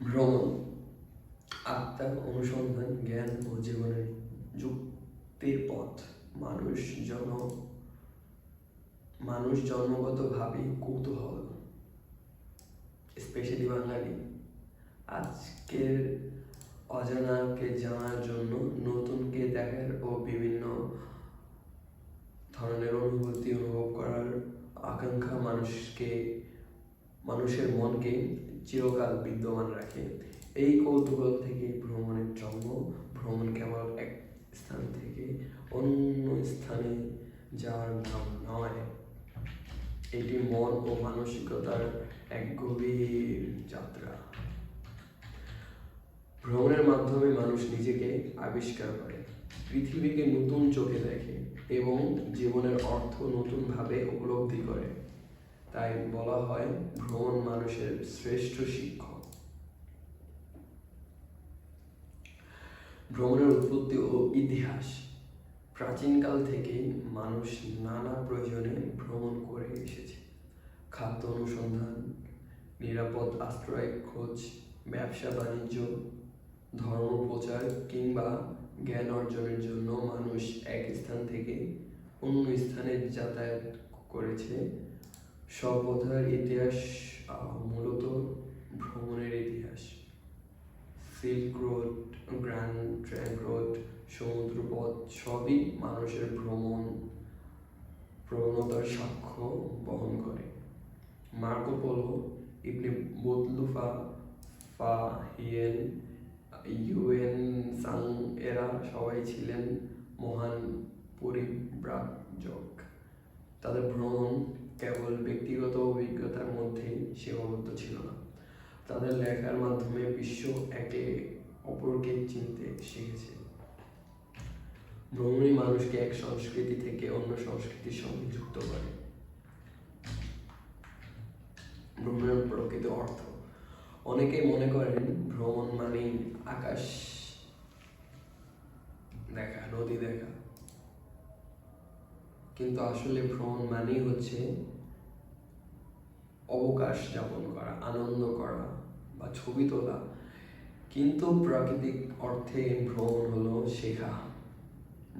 ভ্রমণ, আত্মার অনুসন্ধান, জ্ঞান ও জীবনের যুক্তির পথ। মানুষ জন্মগতভাবে কৌতূহল, স্পেশালি বাঙালি। আজকের অজানাকে জানার জন্য, নতুনকে দেখার ও বিভিন্ন ধরনের অনুভূতি অনুভব করার আকাঙ্ক্ষা মানুষের মনকে চিরকাল বিদ্যমান রাখে। এই কৌতূহল থেকে ভ্রমণের জন্ম। ভ্রমণ কেবল এক স্থান থেকে অন্য স্থানে যাওয়ার নাম নয়, এটি মন ও মানসিকতার এক গভীর যাত্রা। ভ্রমণের মাধ্যমে মানুষ নিজেকে আবিষ্কার করে, পৃথিবীকে নতুন চোখে দেখে এবং জীবনের অর্থ নতুনভাবে উপলব্ধি করে। তাই বলা হয়, ভ্রমণ মানুষের শ্রেষ্ঠ শিক্ষক। ভ্রমণের উৎপত্তি ও ইতিহাস। প্রাচীনকাল থেকেই মানুষ নানা প্রয়োজনে ভ্রমণ করে এসেছে। খাদ্য অনুসন্ধান, নিরাপদ আশ্রয় খোঁজ, ব্যবসা বাণিজ্য, ধর্ম প্রচার কিংবা জ্ঞান অর্জনের জন্য মানুষ এক স্থান থেকে অন্য স্থানে যাতায়াত করেছে। সভ্যতার ইতিহাস মূলত ভ্রমণের ইতিহাস। Silk road, grand trunk road, সমুদ্রপথ সবই মানুষের প্রবণতার সাক্ষ্য বহন করে। Marco Polo, Ibn Battuta, Hien, Hiuen Tsang এরা সবাই ছিলেন মহান পরিব্রাজক। তাদের ভ্রমণ কেবল ব্যক্তিগত অভিজ্ঞতার মধ্যেই সীমাবদ্ধ ছিল না, তাদের লেখার মাধ্যমে বিশ্ব একে অপরকে চিনতে শিখেছে। ভ্রমণই মানুষকে এক সংস্কৃতি থেকে অন্য সংস্কৃতির সঙ্গে যুক্ত করে। ভ্রমণের প্রকৃত অর্থ। অনেকেই মনে করেন ভ্রমণ মানেই আকাশ দেখা, নদী দেখা, কিন্তু আসলে ভ্রমণ মানেই হচ্ছে অবকাশ যাপন করা, আনন্দ করা বা ছবি তোলা। কিন্তু প্রাকৃতিক অর্থে ভ্রমণ হলো শেখা।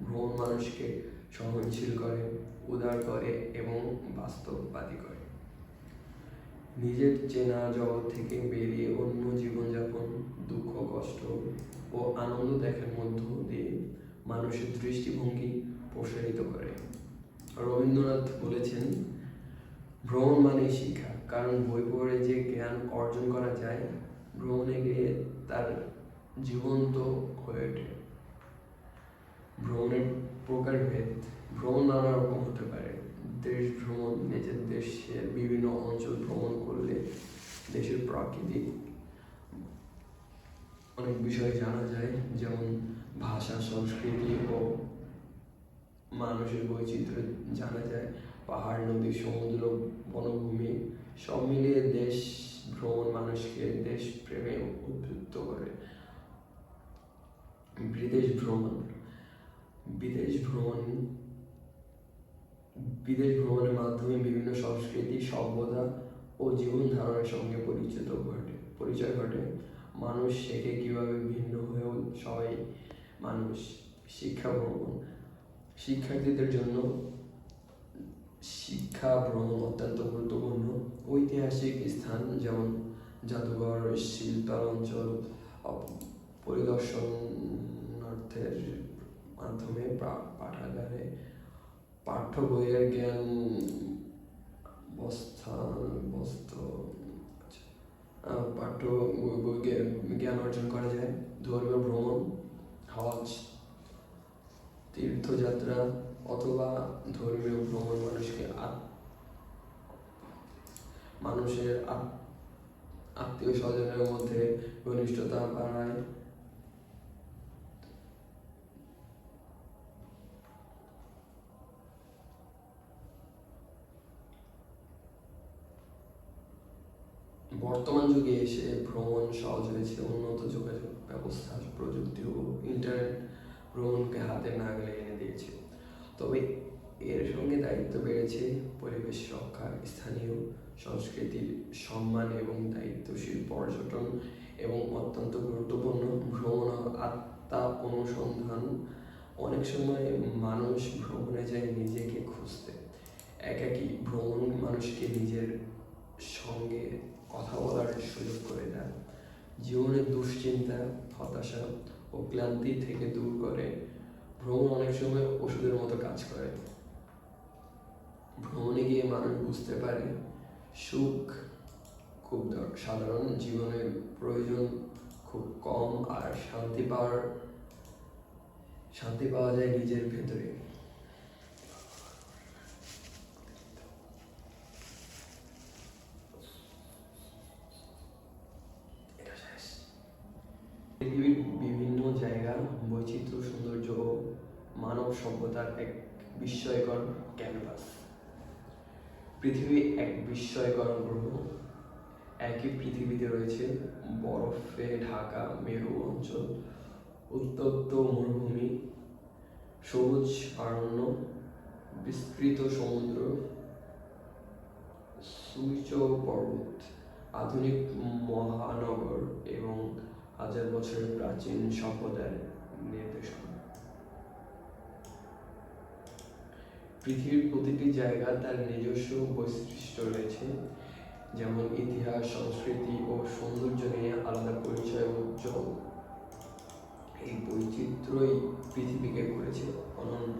ভ্রমণ মানুষকে সহনশীল করে, উদার করে এবং বাস্তববাদী করে। নিজের চেনা জগৎ থেকে বেরিয়ে অন্য জীবনযাপন, দুঃখ, কষ্ট ও আনন্দ দেখার মধ্য দিয়ে মানুষের দৃষ্টিভঙ্গি প্রসারিত করে। রবীন্দ্রনাথ বলেছেন, ভ্রমণ মানেই শিক্ষা, কারণ বই পড়ে যে জ্ঞান অর্জন করা যায়, ভ্রমণে গিয়ে তার জীবন্ত হয়ে ওঠে। ভ্রমণের প্রকারভেদ। ভ্রমণ নানা রকম হতে পারে। দেশ ভ্রমণ, নিজের দেশের বিভিন্ন অঞ্চল ভ্রমণ করলে দেশের প্রাকৃতিক অনেক বিষয় জানা যায়, যেমন ভাষা, সংস্কৃতি ও মানুষের বৈচিত্র্য জানা যায়। পাহাড়, নদী, সমুদ্র, বনভূমি সব মিলিয়ে দেশ ভ্রমণ মানুষকে দেশ প্রেমে উদ্বুদ্ধ করে। বিদেশ ভ্রমণ। বিদেশ ভ্রমণের মাধ্যমে বিভিন্ন সংস্কৃতি, সভ্যতা ও জীবন ধারণের সঙ্গে পরিচয় ঘটে। মানুষ শেখে কিভাবে ভিন্ন হয়েও সবাই মানুষ। শিক্ষা ভ্রমণ। শিক্ষার্থীদের জন্য শিক্ষা ভ্রমণ অত্যন্ত গুরুত্বপূর্ণ। ঐতিহাসিক স্থান যেমন জাদুঘর, শিল্পাঞ্চল পরিদর্শনার্থের মাধ্যমে, পাঠাগারে পাঠ্য বইয়ের জ্ঞান পাঠ্য বই জ্ঞান অর্জন করা যায়। ধর্মীয় ভ্রমণ, হজ, তীর্থযাত্রা অথবা ধর্মীয় ভ্রমণ মানুষের আত্মীয় স্বজনের মধ্যে ঘনিষ্ঠতা বাড়ায়। বর্তমান যুগে এসে ভ্রমণ সহজ হয়েছে। উন্নত যোগাযোগ ব্যবস্থা, প্রযুক্তি ও ইন্টারনেট ভ্রমণকে হাতে নাগালে এনে দিয়েছে। তবে এর সঙ্গে দায়িত্ব বেড়েছে পরিবেশ রক্ষা, স্থানীয় সংস্কৃতির সম্মান এবং দায়িত্বশীল পর্যটন। এবং অত্যন্ত গুরুত্বপূর্ণ, ভ্রমণ আত্মা অনুসন্ধান। অনেক সময় মানুষ ভ্রমণে যায় নিজেকে খুঁজতে। একাকী ভ্রমণ মানুষকে নিজের সঙ্গে কথা বলার সুযোগ করে দেয়, জীবনের দুশ্চিন্তা, হতাশা ও ক্লান্তি থেকে দূর করে। ভ্রমণ অনেক সময় ওষুধের মতো কাজ করে। ভ্রমণে গিয়ে মানুষ বুঝতে পারে সুখ খুব সাধারণ, জীবনের প্রয়োজন খুব কম, আর শান্তি পাওয়া যায় নিজের ভেতরে। পৃথিবীর বিভিন্ন জায়গার বৈচিত্র্য, সৌন্দর্য ও মানব সভ্যতার এক বিস্ময়কর ক্যানভাস। পৃথিবী এক বিস্ময়কর গ্রহ। একই পৃথিবীতে রয়েছে বরফে ঢাকা মেরু অঞ্চল, উত্তপ্ত মরুভূমি, সবুজ অরণ্য, বিস্তৃত সমুদ্র, সুউচ্চ পর্বত, আধুনিক মহানগর এবং হাজার বছরের প্রাচীন সভ্যতার নিদর্শন। পৃথিবীর প্রতিটি জায়গা তার নিজস্ব বৈশিষ্ট্য রয়েছে, যেমন ইতিহাস, সংস্কৃতি ও সৌন্দর্য নিয়ে আলাদা পরিচয় উজ্জ্বল। এই বৈচিত্র্যই পৃথিবীকে করেছে অনন্য,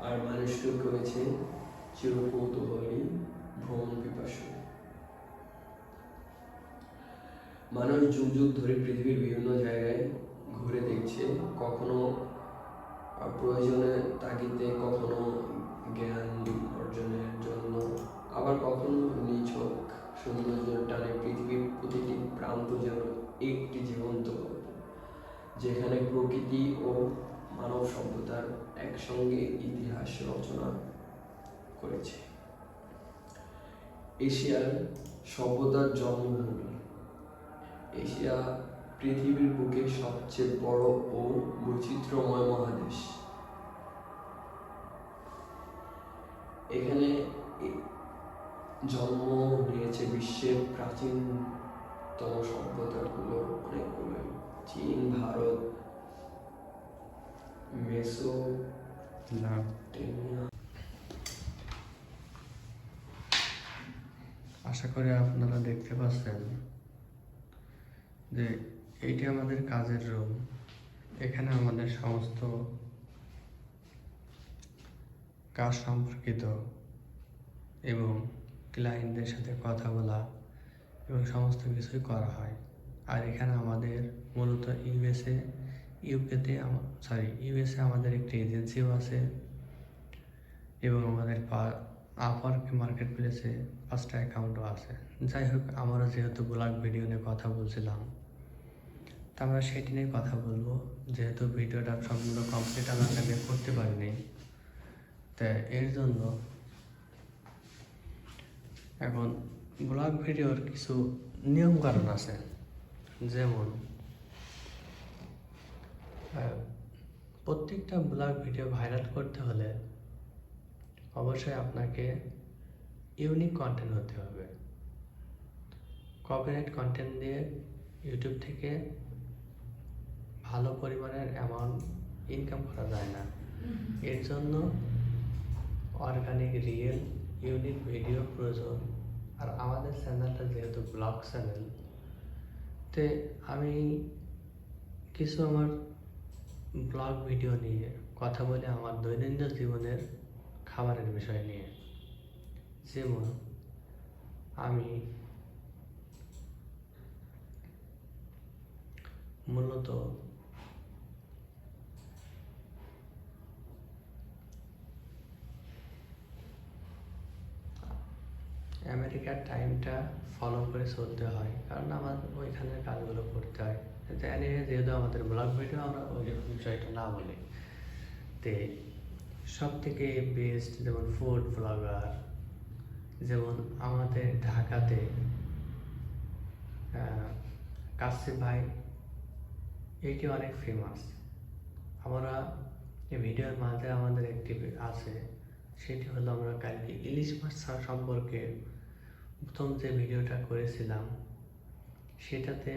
আর মানুষকে করেছে চিরকৌতূহলী, ভ্রমণ পিপাসু। মানুষ যুগ যুগ ধরে পৃথিবীর বিভিন্ন জায়গায় ঘুরে দেখছে, কখনো প্রয়োজনের তাগিদে, কখনো জ্ঞান অর্জনের জন্য, আবার কখনো নিছক সৌন্দর্যের টানে। পৃথিবীর প্রতিটি প্রান্ত যেন একটি জীবন্ত গল্প, যেখানে প্রকৃতি ও মানব সভ্যতার একসঙ্গে ইতিহাস রচনা করেছে। এশিয়ার সভ্যতার জন্মভূমি। এশিয়া পৃথিবীর বুকে সবচেয়ে বড় ও বৈচিত্র্যময় মহাদেশ। এখানে জন্ম নিয়েছে বিশ্বের প্রাচীনতম সভ্যতাগুলো অনেকগুলো: চীন, ভারত, মেসোপটেমিয়া। আশা করি আপনারা দেখতে পাচ্ছেন যে এইটি আমাদের কাজের রুম। এখানে আমাদের সমস্ত কাজ সম্পর্কিত এবং ক্লায়েন্টদের সাথে কথা বলা এবং সমস্ত কিছুই করা হয়। আর এখানে আমাদের মূলত ইউএসএ আমাদের একটি এজেন্সিও আছে এবং আমাদের আপওয়ার্ক মার্কেট প্লেসে 5টা অ্যাকাউন্টও আছে। যাই হোক, আমরা যেহেতু ব্লগ ভিডিও নিয়ে কথা বলছিলাম, তা আমরা সেটি নিয়ে কথা বলবো। যেহেতু ভিডিওটা সম্পূর্ণ কমপ্লিট আমরা আগে করতে পারিনি, তাই এর জন্য এখন ব্লগ ভিডিওর কিছু নিয়ম কারণ আছে। যেমন প্রত্যেকটা ব্লগ ভিডিও ভাইরাল করতে হলে অবশ্যই আপনাকে ইউনিক কন্টেন্ট হতে হবে। কপিরাইট কন্টেন্ট দিয়ে ইউটিউব থেকে ভালো পরিমাণের অ্যামাউন্ট ইনকাম করা যায় না। এর জন্য অর্গানিক, রিয়েল, ইউনিক ভিডিও প্রয়োজন। আর আমাদের চ্যানেলটা যেহেতু ব্লগ চ্যানেল, তে আমি কিছু আমার ব্লগ ভিডিও নিয়ে কথা বলি আমার দৈনন্দিন জীবনের খাবারের বিষয় নিয়ে। যেমন আমি মূলত আমেরিকার টাইমটা ফলো করে চলতে হয়, কারণ আমার ওইখানের কাজগুলো করতে হয়। যেহেতু আমাদের ব্লগ ভিডিও, আমরা ওই বিষয়টা না বলি। তে সব থেকে বেস্ট যেমন ফুড ব্লগার, যেমন আমাদের ঢাকাতে কাসিফ ভাই, এটি অনেক ফেমাস। আমরা এই ভিডিওর মাঝে আমাদের একটি আছে, সেটি হলো আমরা কালকে ইলিশ মাছ সম্পর্কে প্রথম যে ভিডিওটা করেছিলাম, সেটাতে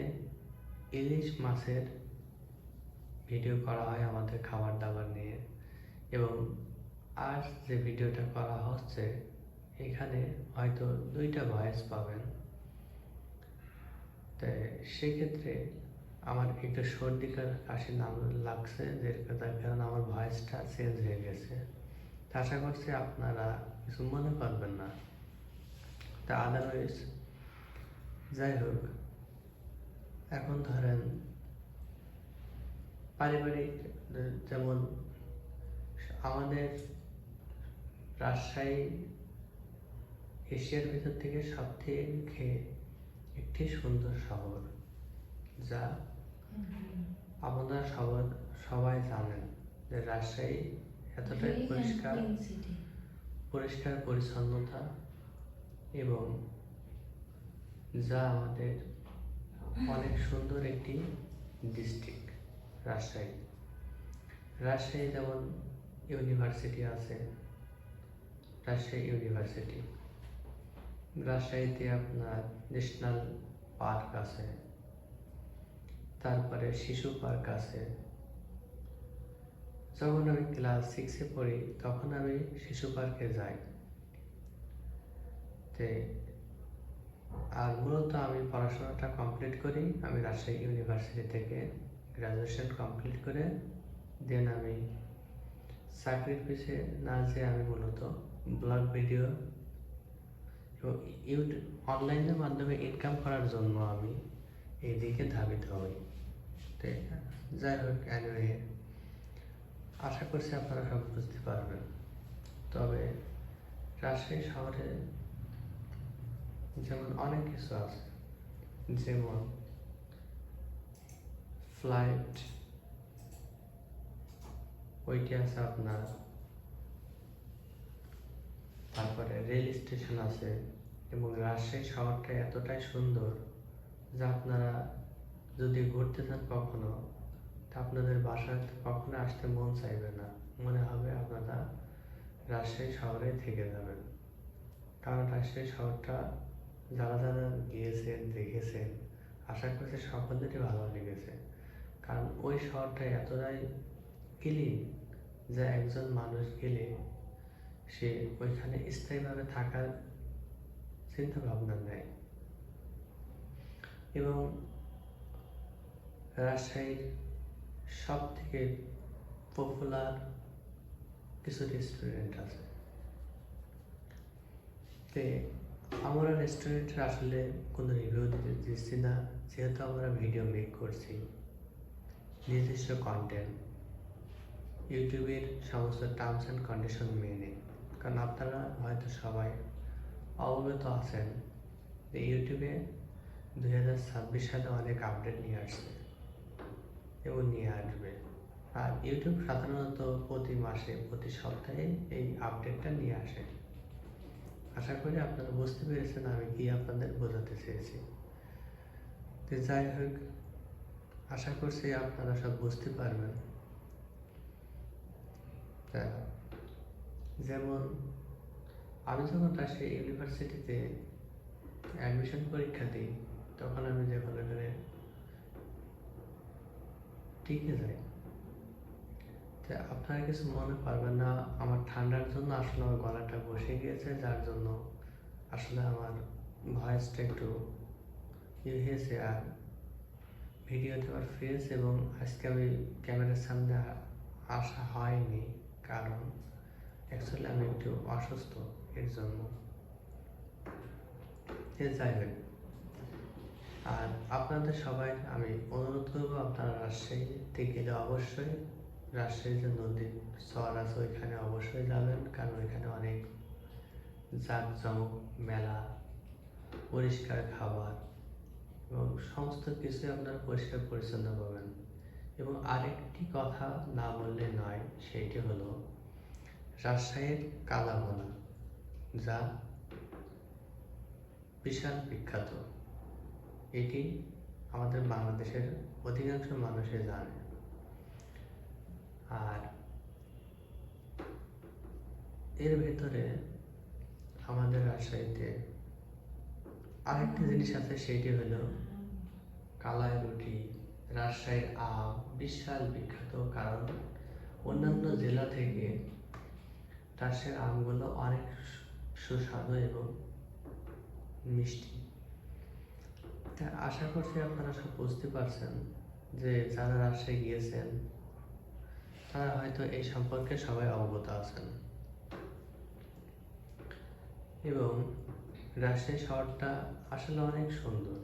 ইলিশ মাছের ভিডিও করা হয় আমাদের খাবার দাবার নিয়ে। এবং আজ যে ভিডিওটা করা হচ্ছে, এখানে হয়তো 2টা ভয়েস পাবেন। তাই সেক্ষেত্রে আমার একটু সর্দি কাশির নাম লাগছে, তার কারণ আমার ভয়েসটা চেঞ্জ হয়ে গেছে। তা আশা করছি আপনারা কিছু মনে করবেন না। তা আদারওয়াইজ যাই হোক, এখন ধরেন পারিবারিক, যেমন আমাদের রাজশাহী এশিয়ার ভিতর থেকে সবথেকে একটি সুন্দর শহর, যা আপনারা সবাই জানেন যে রাজশাহী এতটাই পরিষ্কার পরিচ্ছন্নতা, এবং যা আমাদের অনেক সুন্দর একটি ডিস্ট্রিক্ট রাজশাহী। যেমন ইউনিভার্সিটি আছে, রাজশাহী ইউনিভার্সিটি। রাজশাহীতে আপনার ন্যাশনাল পার্ক আছে, তারপরে শিশু পার্ক আছে। যখন আমি ক্লাস 6-এ পড়ি, তখন আমি শিশু পার্কে যাই। আর মূলত আমি পড়াশোনাটা কমপ্লিট করি আমি রাজশাহী ইউনিভার্সিটি থেকে গ্রাজুয়েশন কমপ্লিট করে দেন আমি চাকরির পিছে না যে আমি মূলত ব্লগ ভিডিও এবং ইউটিউব অনলাইনের মাধ্যমে ইনকাম করার জন্য আমি এইদিকে ধাবিত হই। তো যাই হোক, অ্যানিওয়ে আশা করছি আপনারা সব বুঝতে পারবেন। তবে রাজশাহী শহরে যেমন অনেক কিছু আছে, যেমন ফ্লাইট, ওইটি আছে আপনার, তারপরে রেল স্টেশন আছে, এবং রাজশাহী শহরটা এতটাই সুন্দর যা আপনারা যদি ঘুরতে চান কখনো, তা আপনাদের বাসাতে কখনো আসতে মন চাইবে না, মনে হবে আপনারা রাজশাহী শহরে থেকে যাবেন। কারণ রাজশাহী শহরটা যারা যারা গিয়েছেন দেখেছেন, আশা করছি সকলেরই ভালো লেগেছে। কারণ ওই শহরটা এতটাই ক্লিন যে একজন মানুষ গেলে সে ওইখানে স্থায়ীভাবে থাকার চিন্তা ভাবনা নেয়। এবং রাজশাহীর সব থেকে পপুলার কিছু রেস্টুরেন্ট আছে। তো আমরা রেস্টুরেন্টের আসলে কোনো রিভিউ দিচ্ছি না, যেহেতু আমরা ভিডিও মেক করছি নিজস্ব কন্টেন্ট, ইউটিউবের সমস্ত টার্মস অ্যান্ড কন্ডিশন মেনে। কারণ আপনারা হয়তো সবাই অবগত আছেন যে ইউটিউবে 2026 সালে অনেক আপডেট নিয়ে আসছে এবং নিয়ে আসবে। আর ইউটিউব সাধারণত প্রতি মাসে প্রতি সপ্তাহে এই আপডেটটা নিয়ে আসে। আশা করি আপনারা বুঝতে পেরেছেন আমি কি আপনাদের বোঝাতে চেয়েছি। তো যাই হোক, আশা করছি আপনারা সব বুঝতে পারবেন। যেমন আমি যখন রাজশাহী ইউনিভার্সিটিতে অ্যাডমিশন পরীক্ষা দিই, তখন আমি যখন এখানে টিকে যাই, তো আপনারা কিছু মনে পারবেন না, আমার ঠান্ডার জন্য আসলে আমার গলাটা বসে গিয়েছে, যার জন্য আসলে আমার ভয়েসটা একটু ইয়ে হয়েছে। আর ভিডিওতে আমার ফেস এবং আজকে আমি ক্যামেরার সামনে আসা হয়নি, কারণ অ্যাকচুয়ালি আমি একটু অসুস্থ, এর জন্য। যাই হোক, আর আপনাদের সবাই আমি অনুরোধ করবো, আপনারা রাজশাহীতে গেলে অবশ্যই রাজশাহীর যে নদীর চর আছে ওইখানে অবশ্যই যাবেন, কারণ ওইখানে অনেক জাঁকজমক মেলা, পরিষ্কার খাবার এবং সমস্ত কিছু আপনারা পরিষ্কার পরিচ্ছন্ন পাবেন। এবং আরেকটি কথা না বললে নয়, সেইটি হলো রাজশাহীর কালাভুনা, যা বিশাল বিখ্যাত। এটি আমাদের বাংলাদেশের অধিকাংশ মানুষই জানে। আর এর ভেতরে আমাদের রাজশাহীতে আরেকটি জিনিস আছে, সেটি হলো কালাই রুটি। রাজশাহীর আম বিশাল বিখ্যাত, কারণ অন্যান্য জেলা থেকে রাজশাহীর আমগুলো অনেক সুস্বাদু এবং মিষ্টি। আশা করছি আপনারা সব বুঝতে পারছেন যে যারা রাজশাহী গিয়েছেন তারা হয়তো এই সম্পর্কে সবাই অবগত আছেন। এবং রাজশাহী শহরটা আসলে অনেক সুন্দর,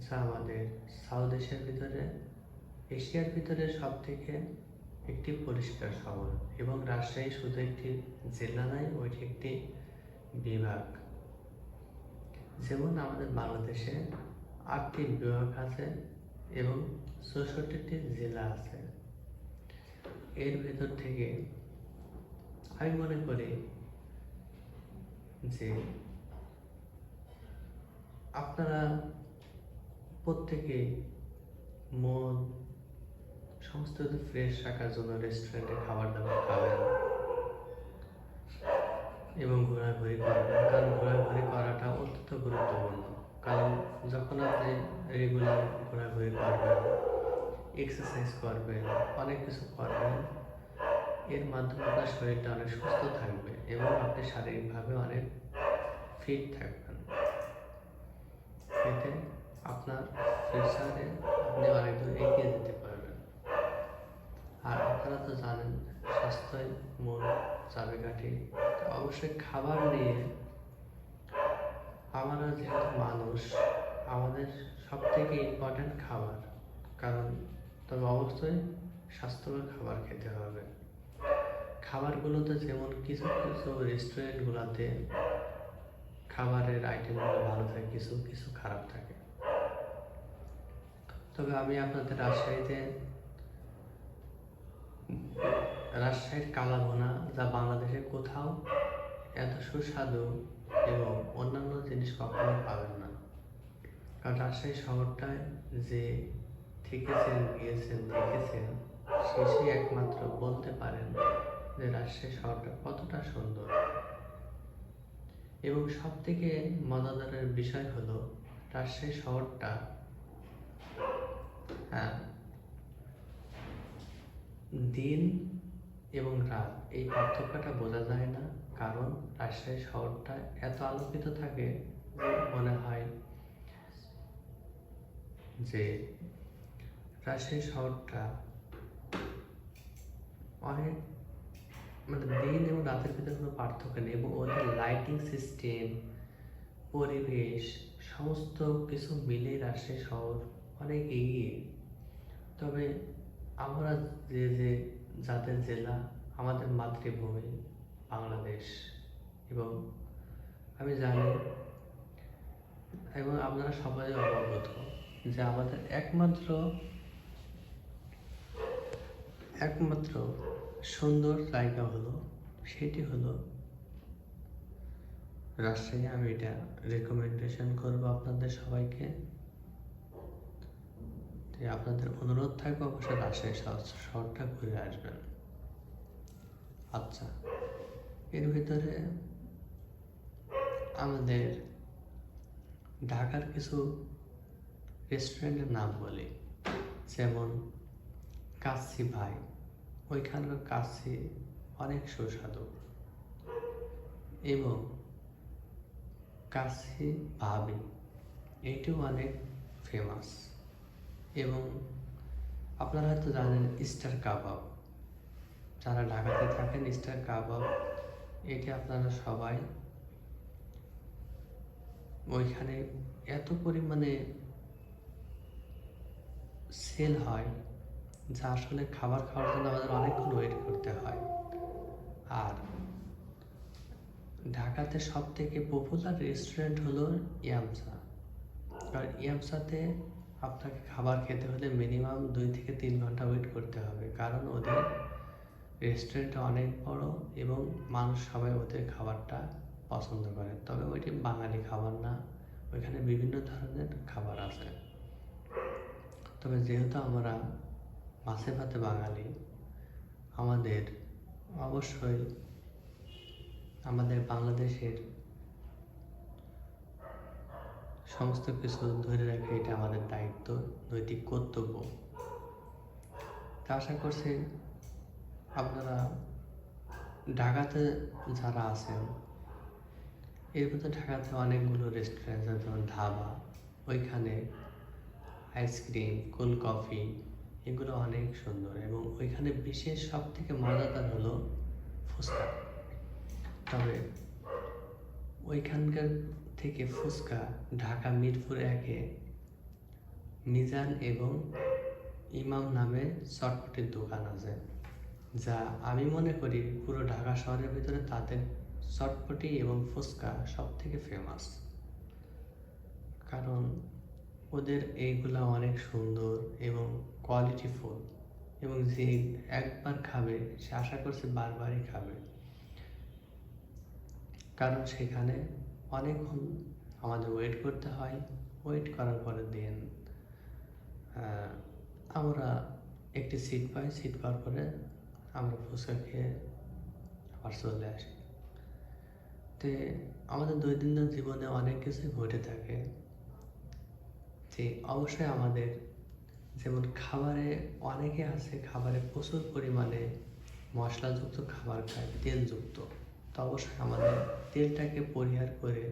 যা আমাদের সাউথ এশিয়ার ভিতরে, এশিয়ার ভিতরে সব থেকে একটি পরিষ্কার শহর। এবং রাজশাহী শুধু একটি জেলা নয়, ওইটি একটি বিভাগ। যেমন আমাদের বাংলাদেশে 8টি বিভাগ আছে এবং 64টি জেলা আছে। এর ভেতর থেকে আমি মনে করি যে আপনারা প্রত্যেকে মন সমস্ত ফ্রেশ রাখার জন্য রেস্টুরেন্টে খাবার দাবার খাবেন এবং ঘোরাঘুরি করবেন, কারণ ঘোরাঘুরি করাটা অত্যন্ত গুরুত্বপূর্ণ। কারণ যখন আপনি রেগুলার ঘোরাঘুরি করবেন, এক্সারসাইজ করবেন, অনেক কিছু করবেন, এর মাধ্যমে আপনার শরীরটা অনেক সুস্থ থাকবে এবং আপনি শারীরিকভাবে অনেক ফিট থাকবেন। এতে আপনার ফিউচারে আপনি অনেক দূর এগিয়ে যেতে পারবেন। আর আপনারা তো জানেন স্বাস্থ্যই মূল চাবিকাঠি। তো অবশ্যই খাবার নিয়ে আমরা যেহেতু মানুষ, আমাদের সব থেকে ইম্পর্ট্যান্ট খাবার। কারণ তবে অবশ্যই স্বাস্থ্যকর খাবার খেতে হবে। খাবারগুলোতে যেমন কিছু কিছু রেস্টুরেন্টগুলোতে খাবারের আইটেমগুলো ভালো থাকে, কিছু কিছু খারাপ থাকে। তবে আমি আপনাদের রাজশাহীর কালাভুনা, যা বাংলাদেশে কোথাও এত সুস্বাদু এবং অন্যান্য জিনিস কখনো পাবেন না। কারণ রাজশাহী শহরটায় যে থেকেছেন, গিয়েছেন, দেখেছেন, শেষে একমাত্র বলতে পারেন যে রাজশাহী শহরটা কতটা সুন্দর। এবং সব থেকে মজাদারের বিষয় হলো রাজশাহী শহরটা দিন এবং রাত এই পার্থক্যটা বোঝা যায় না। কারণ রাজশাহী শহরটা এত আলোকিত থাকে যে মনে হয় যে রাজশাহী শহরটা অনেক দিন এবং রাতের ভিতরে কোনো পার্থক্য নেই। এবং ওদের লাইটিং সিস্টেম, পরিবেশ, সমস্ত কিছু মিলে রাজশাহী শহর অনেক এগিয়ে। তবে আমরা যাদের জেলা, আমাদের মাতৃভূমি বাংলাদেশ, এবং আমি জানি এবং আপনারা সবাই অবগত যে আমাদের একমাত্র সুন্দর জায়গা হলো, সেটি হলো রাজশাহী। আমি এটা রেকমেন্ডেশন করবো আপনাদের সবাইকে। আপনাদের অনুরোধ থাকবে অবশ্যই রাজশাহী শহরটা ঘুরে আসবেন। আচ্ছা, এর ভিতরে আমাদের ঢাকার কিছু রেস্টুরেন্টের নাম বলি, যেমন কাচ্চি ভাই, ওইখানকার কাচ্চি অনেক সুস্বাদু। এবং কাচ্চি ভাবি, এটিও অনেক ফেমাস। এবং আপনারা হয়তো জানেন স্টার কাবাব, যারা ঢাকাতে থাকেন, স্টার কাবাব এটি আপনারা সবাই, ওইখানে এত পরিমাণে সেল হয় যা আসলে খাবার খাওয়ার জন্য আমাদের অনেকক্ষণ ওয়েট করতে হয়। আর ঢাকাতে সব থেকে পপুলার রেস্টুরেন্ট হলো ইয়ামসা। আর ইয়ামসাতে আপনাকে খাবার খেতে হলে মিনিমাম 2 থেকে 3 ঘন্টা ওয়েট করতে হবে। কারণ ওদের রেস্টুরেন্টটা অনেক বড় এবং মানুষ সবাই ওদের খাবারটা পছন্দ করে। তবে ওইটি বাঙালি খাবার না, ওইখানে বিভিন্ন ধরনের খাবার আছে। তবে যেহেতু আমরা মাছে ভাতে বাঙালি, আমাদের অবশ্যই আমাদের বাংলাদেশের সমস্ত কিছু ধরে রাখা এটা আমাদের দায়িত্ব, নৈতিক কর্তব্য। তা আশা করছি আপনারা ঢাকাতে যারা আছেন, এর ভিতরে ঢাকাতে অনেকগুলো রেস্টুরেন্ট আছে, যেমন ধাবা, ওইখানে আইসক্রিম, কোল্ড কফি এগুলো অনেক সুন্দর। এবং ওইখানে বিশেষ সব থেকে মজাদার হলো ফুচকা। তবে ওইখানকার থেকে ফুচকা ঢাকা মিরপুর 1-এ মিজান এবং ইমাম নামে চটপটির দোকান আছে, যা আমি মনে করি পুরো ঢাকা শহরের ভিতরে তাদের চটপটি এবং ফুচকা সব থেকে ফেমাস। কারণ ওদের এইগুলা অনেক সুন্দর এবং কোয়ালিটিফুল, এবং যে একবার খাবে সে আশা করছে বারবারই খাবে। কারণ সেখানে অনেকক্ষণ আমাদের ওয়েট করতে হয়। ওয়েট করার পরে দিন আমরা একটি সিট পাই, সিট পাওয়ার পরে আমরা ফুচকা খেয়ে আবার চলে আসি। তো আমাদের দৈনন্দিন জীবনে অনেক কিছুই ঘটে থাকে, যে অবশ্যই আমাদের যেমন খাবারে অনেকে আছে খাবারে প্রচুর পরিমাণে মশলাযুক্ত খাবার খায়, তেলযুক্ত। তো অবশ্যই আমাদের তেলটাকে পরিহার করে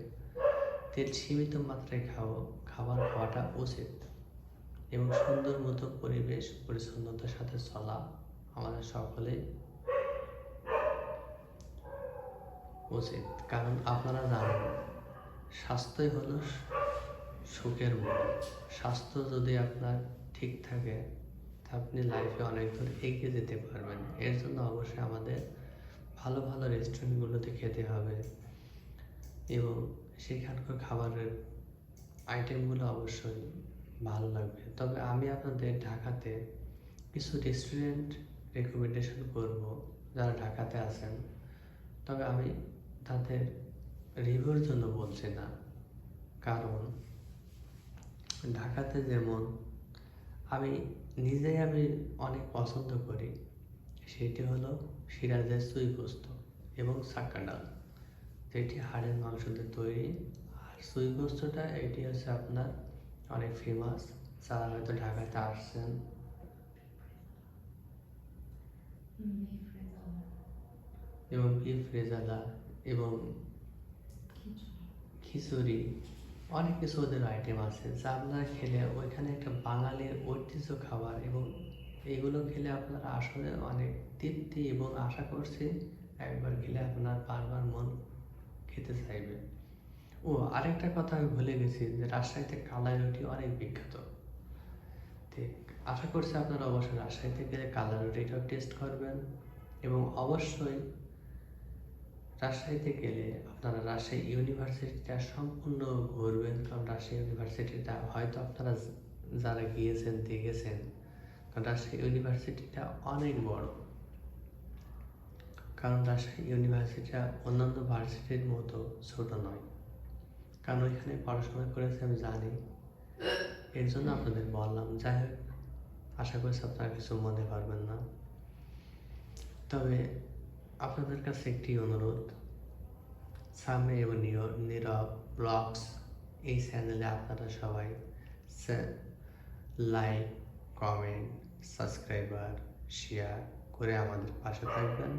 তেল সীমিত মাত্রায় খাওয়া খাবার খাওয়াটা উচিত এবং সুন্দর মতো পরিবেশ পরিচ্ছন্নতার সাথে চলা আমাদের সকলেই উচিত। কারণ আপনারা জানেন, স্বাস্থ্যই হলো সুখের মূল। স্বাস্থ্য যদি আপনার ঠিক থাকে তা আপনি লাইফে অনেক দূর এগিয়ে যেতে পারবেন। এর জন্য অবশ্যই আমাদের ভালো ভালো রেস্টুরেন্টগুলোতে খেতে হবে এবং সেখানকার খাবারের আইটেমগুলো অবশ্যই ভালো লাগবে। তবে আমি আপনাদের ঢাকাতে কিছু রেস্টুরেন্ট রেকমেন্ডেশন করব যারা ঢাকাতে আছেন। তবে আমি তাদের রিভিউর জন্য বলছি না, কারণ ঢাকাতে যেমন আমি অনেক পছন্দ করি, সেটি হলো সিরাজের চুই পোস্ত এবং সাক্কা ডাল, যেটি হাড়ের মাংস দিয়ে তৈরি। আর চুই পোস্তটা এটি হচ্ছে আপনার অনেক ফেমাস, যারা হয়তো ঢাকাতে আসছেন। এবং বিফ রেজালা এবং খিচুড়ি, অনেক কিছু ওদের আইটেম আছে যা আপনারা খেলে ওইখানে একটা বাঙালির ঐতিহ্য খাবার, এবং এগুলো খেলে আপনারা আসলে অনেক তৃপ্তি এবং আশা করছি একবার খেলে আপনার বারবার মন খেতে চাইবে। ও আরেকটা কথা আমি ভুলে গেছি যে রাজশাহীতে কালাই রুটি অনেক বিখ্যাত। ঠিক, আশা করছি আপনারা অবশ্যই রাজশাহীতে গেলে কালাই রুটিটাও টেস্ট করবেন এবং অবশ্যই রাজশাহীতে গেলে আপনারা রাজশাহী ইউনিভার্সিটিটা সম্পূর্ণ ঘুরবেন। কারণ রাজশাহী ইউনিভার্সিটিটা হয়তো আপনারা যারা গিয়েছেন দেখেছেন, কারণ রাজশাহী ইউনিভার্সিটিটা অনেক বড়। কারণ রাজশাহী ইউনিভার্সিটিটা অন্যান্য ভার্সিটির মতো ছোট নয়, কারণ ওইখানে পড়াশোনা করেছে আমি জানি, এর জন্য আপনাদের বললাম। যাই হোক, আশা করছি আপনারা কিছু মনে করবেন না। তবে আপনাদের কাছে একটি অনুরোধ, সামনে এবং নীরব ব্লগস এই চ্যানেলে আপনারা সবাই লাইক, কমেন্ট, সাবস্ক্রাইবার, শেয়ার করে আমাদের পাশে থাকবেন।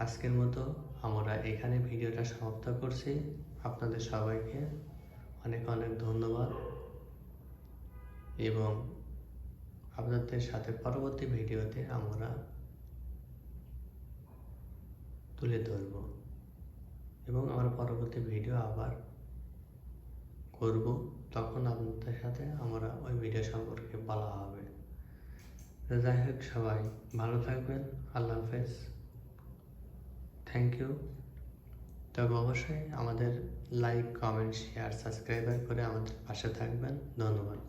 আজকের মতো আমরা এখানে ভিডিওটা সমাপ্ত করছি। আপনাদের সবাইকে অনেক অনেক ধন্যবাদ এবং আপনাদের সাথে পরবর্তী ভিডিওতে আমরা তুলে ধরব এবং আমরা পরবর্তী ভিডিও আবার করব, তখন আপনাদের সাথে আমরা ওই ভিডিও সম্পর্কে বলা হবে। যাই হোক, সবাই ভালো থাকবেন। আল্লাহ হাফেজ, থ্যাংক ইউ। তবে অবশ্যই আমাদের লাইক, কমেন্ট, শেয়ার, সাবস্ক্রাইবার করে আমাদের পাশে থাকবেন। ধন্যবাদ।